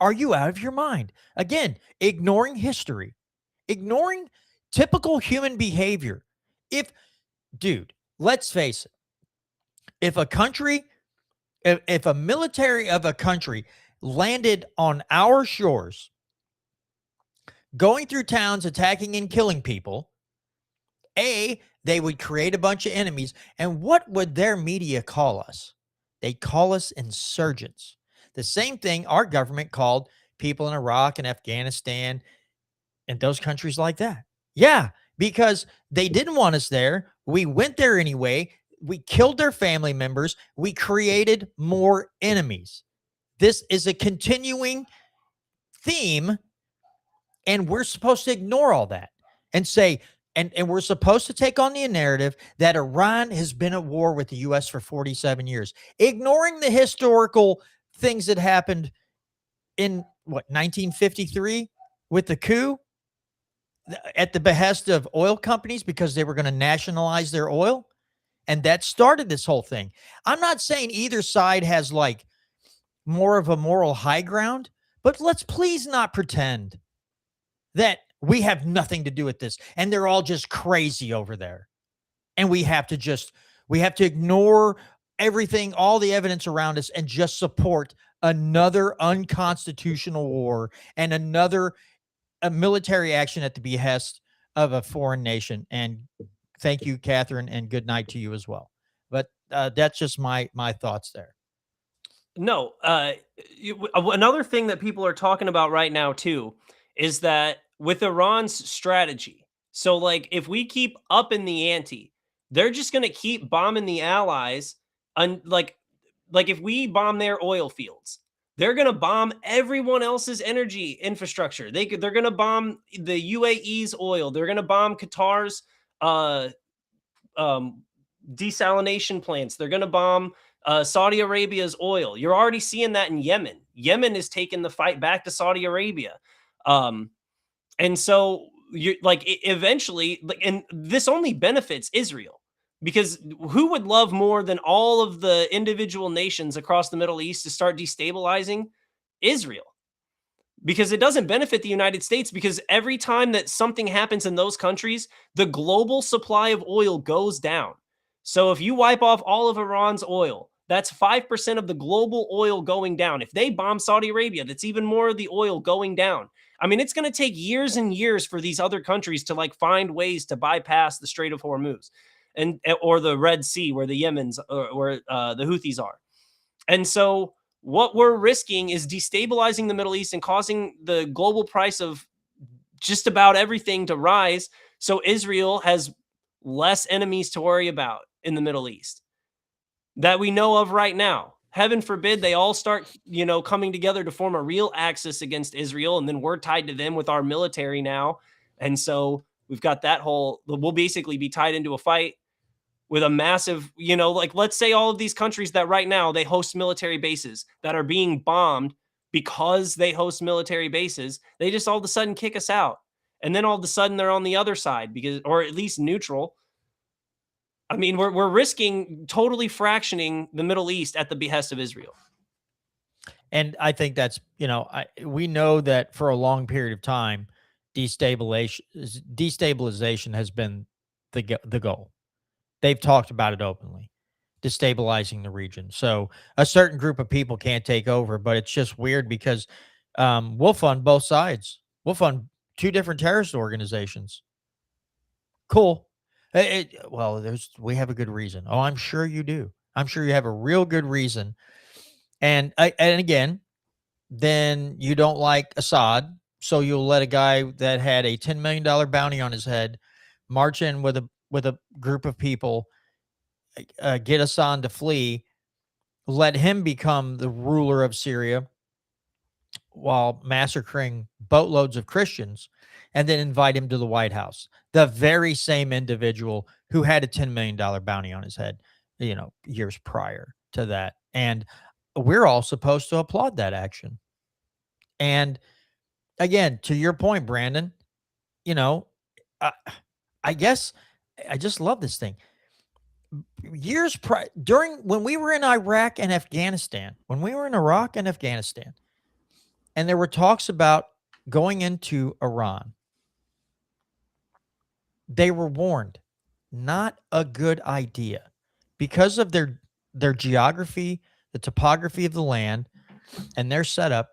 [SPEAKER 1] Are you out of your mind? Again, ignoring history, ignoring typical human behavior. Dude, let's face it. If a military of a country landed on our shores, going through towns, attacking and killing people, they would create a bunch of enemies. And what would their media call us? They'd call us insurgents. The same thing our government called people in Iraq and Afghanistan and those countries like that. Yeah, because they didn't want us there. We went there anyway. We killed their family members. We created more enemies. This is a continuing theme, and we're supposed to ignore all that and say, and we're supposed to take on the narrative that Iran has been at war with the U.S. for 47 years, ignoring the historical things that happened in, 1953 with the coup at the behest of oil companies because they were going to nationalize their oil. And that started this whole thing. I'm not saying either side has like more of a moral high ground, but let's please not pretend that we have nothing to do with this and they're all just crazy over there. And we have to ignore everything, all the evidence around us, and just support another unconstitutional war and a military action at the behest of a foreign nation. And thank you, Catherine, and good night to you as well. But that's just my thoughts there.
[SPEAKER 3] No, another thing that people are talking about right now too is that with Iran's strategy, so like if we keep up in the ante, they're just going to keep bombing the allies, and like if we bomb their oil fields, they're going to bomb everyone else's energy infrastructure. They're going to bomb the UAE's oil. They're going to bomb Qatar's uh um desalination plants. They're going to bomb Saudi Arabia's oil. You're already seeing that in Yemen. Yemen is taking the fight back to Saudi Arabia. Um, and so you like eventually, and this only benefits Israel because who would love more than all of the individual nations across the Middle East to start destabilizing Israel? Because it doesn't benefit the United States, because every time that something happens in those countries, the global supply of oil goes down. So if you wipe off all of Iran's oil, that's 5% of the global oil going down. If they bomb Saudi Arabia, that's even more of the oil going down. I mean, it's going to take years and years for these other countries to like find ways to bypass the Strait of Hormuz and or the Red Sea where the Yemens or the Houthis are. And so what we're risking is destabilizing the Middle East and causing the global price of just about everything to rise. So Israel has less enemies to worry about in the Middle East that we know of right now. Heaven forbid they all start, coming together to form a real axis against Israel. And then we're tied to them with our military now. And so we've got we'll basically be tied into a fight with a massive, like let's say all of these countries that right now they host military bases that are being bombed because they host military bases, they just all of a sudden kick us out. And then all of a sudden they're on the other side or at least neutral. I mean, we're risking totally fractioning the Middle East at the behest of Israel.
[SPEAKER 1] And I think that's, we know that for a long period of time, destabilization has been the goal. They've talked about it openly, destabilizing the region. So a certain group of people can't take over, but it's just weird because we'll fund both sides. We'll fund two different terrorist organizations. Cool. We have a good reason. Oh, I'm sure you do. I'm sure you have a real good reason. And again, then you don't like Assad, so you'll let a guy that had a $10 million bounty on his head march in with a group of people, get Assad to flee, let him become the ruler of Syria while massacring boatloads of Christians, and then invite him to the White House. The very same individual who had a $10 million bounty on his head, years prior to that. And we're all supposed to applaud that action. And again, to your point, Brandon, I guess I just love this thing. Years when we were in Iraq and Afghanistan, and there were talks about going into Iran, they were warned, not a good idea because of their geography, the topography of the land, and their setup.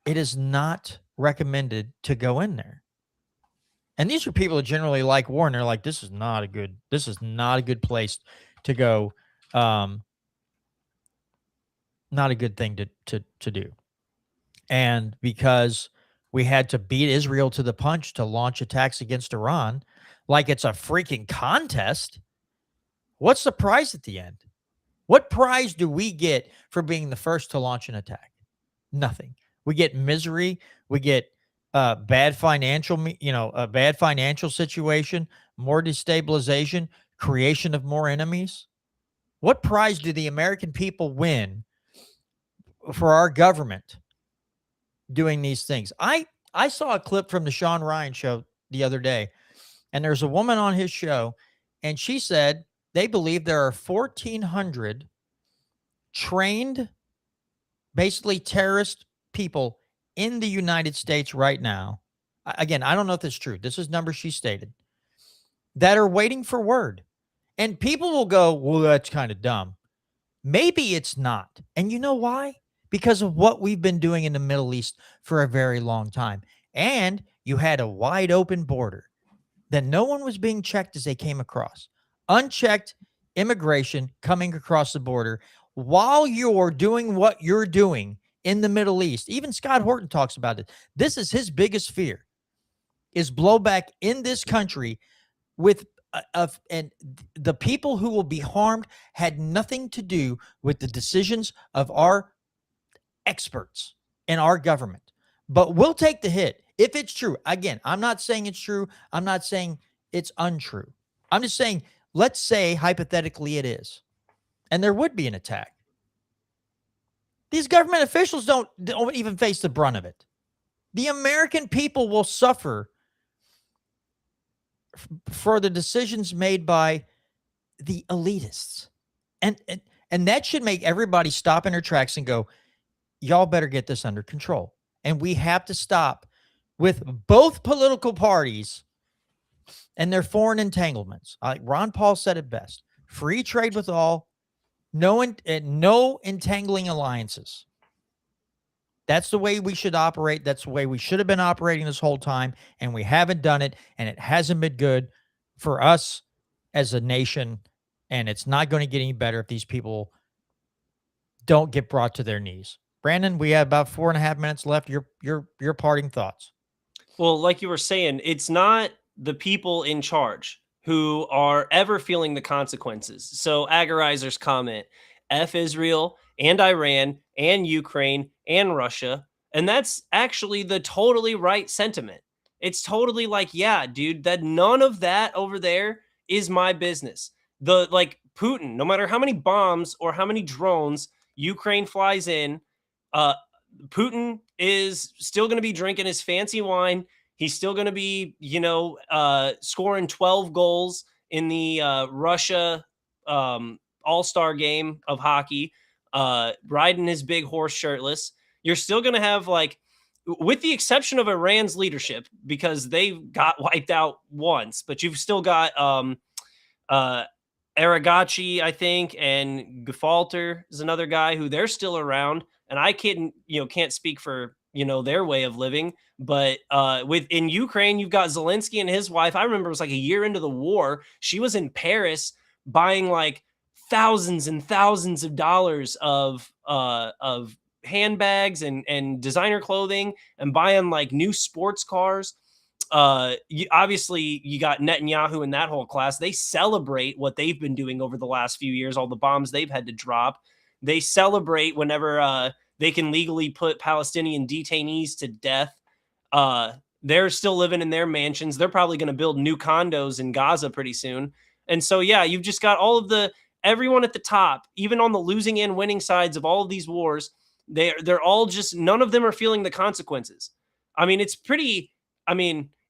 [SPEAKER 1] It is not recommended to go in there. And these are people that generally like war, and they're like, this is not a good place to go. Not a good thing to do. And because we had to beat Israel to the punch to launch attacks against Iran, like it's a freaking contest. What's the prize at the end? What prize do we get for being the first to launch an attack? Nothing. We get misery. We get bad financial situation, more destabilization, creation of more enemies. What prize do the American people win for our government doing these things? I saw a clip from the Sean Ryan show the other day, and there's a woman on his show, and she said they believe there are 1,400 trained, basically terrorist people in the United States right now. Again, I don't know if this is true. This is numbers she stated, that are waiting for word. And people will go, well, that's kind of dumb. Maybe it's not. And you know why? Because of what we've been doing in the Middle East for a very long time. And you had a wide open border that no one was being checked as they came across. Unchecked immigration coming across the border while you're doing what you're doing in the Middle East, even Scott Horton talks about it. This is his biggest fear, is blowback in this country with and the people who will be harmed had nothing to do with the decisions of our experts in our government. But we'll take the hit if it's true. Again, I'm not saying it's true. I'm not saying it's untrue. I'm just saying, let's say hypothetically it is, and there would be an attack. These government officials don't even face the brunt of it. The American people will suffer for the decisions made by the elitists. And that should make everybody stop in their tracks and go, y'all better get this under control. And we have to stop with both political parties and their foreign entanglements. Ron Paul said it best: free trade with all, no entangling alliances. That's the way we should operate. That's the way we should have been operating this whole time, and we haven't done it, and it hasn't been good for us as a nation, and it's not going to get any better if these people don't get brought to their knees. Brandon, we have about 4.5 minutes left. Your parting thoughts.
[SPEAKER 3] Well, like you were saying, it's not the people in charge who are ever feeling the consequences. So Agerizer's comment, F Israel and Iran and Ukraine and Russia. And that's actually the totally right sentiment. It's totally like, yeah, dude, that none of that over there is my business. Like Putin, no matter how many bombs or how many drones Ukraine flies in, Putin is still going to be drinking his fancy wine. He's still going to be, scoring 12 goals in the Russia all-star game of hockey, riding his big horse shirtless. You're still going to have, like, with the exception of Iran's leadership, because they got wiped out once, but you've still got Aragachi, I think, and Gefalter is another guy who they're still around. And I can't speak for, their way of living. But in Ukraine, you've got Zelensky and his wife. I remember it was like a year into the war. She was in Paris buying like thousands and thousands of dollars of handbags and designer clothing and buying like new sports cars. Obviously, you got Netanyahu and that whole class. They celebrate what they've been doing over the last few years, all the bombs they've had to drop. They celebrate whenever they can legally put Palestinian detainees to death. They're still living in their mansions. They're probably going to build new condos in Gaza pretty soon. And so, yeah, you've just got everyone at the top, even on the losing and winning sides of all of these wars. They're all just, none of them are feeling the consequences. I mean,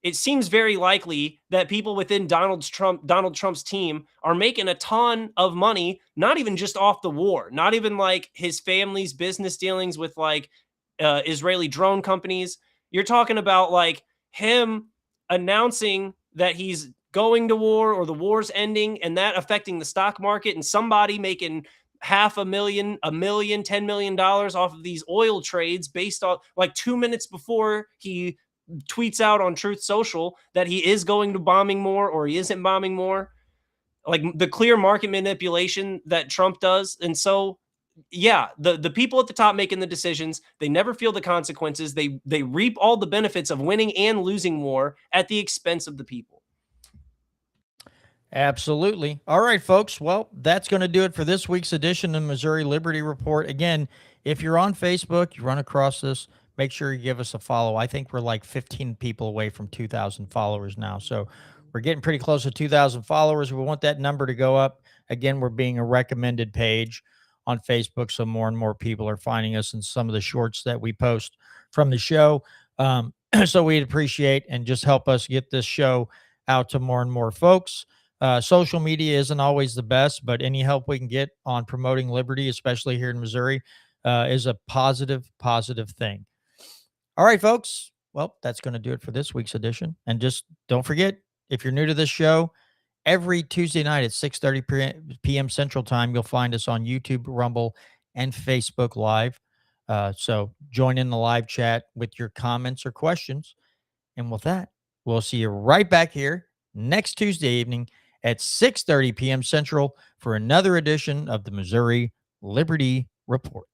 [SPEAKER 3] it seems very likely that people within Donald Trump's team are making a ton of money, not even just off the war, not even like his family's business dealings with like Israeli drone companies. You're talking about like him announcing that he's going to war or the war's ending and that affecting the stock market and somebody making $500,000, $1 million, $10 million off of these oil trades based on like 2 minutes before he tweets out on Truth Social that he is going to bombing more or he isn't bombing more, like the clear market manipulation that Trump does. And so, yeah, the people at the top making the decisions, they never feel the consequences. They reap all the benefits of winning and losing war at the expense of the people.
[SPEAKER 1] Absolutely. All right, folks. Well, that's going to do it for this week's edition of Missouri Liberty Report. Again, if you're on Facebook, you run across this, make sure you give us a follow. I think we're like 15 people away from 2,000 followers now. So we're getting pretty close to 2,000 followers. We want that number to go up. Again, we're being a recommended page on Facebook, so more and more people are finding us in some of the shorts that we post from the show. So we'd appreciate and just help us get this show out to more and more folks. Social media isn't always the best, but any help we can get on promoting liberty, especially here in Missouri, is a positive thing. All right, folks. Well, that's going to do it for this week's edition. And just don't forget, if you're new to this show, every Tuesday night at 6:30 p.m. Central Time, you'll find us on YouTube, Rumble, and Facebook Live. So join in the live chat with your comments or questions. And with that, we'll see you right back here next Tuesday evening at 6:30 p.m. Central for another edition of the Missouri Liberty Report.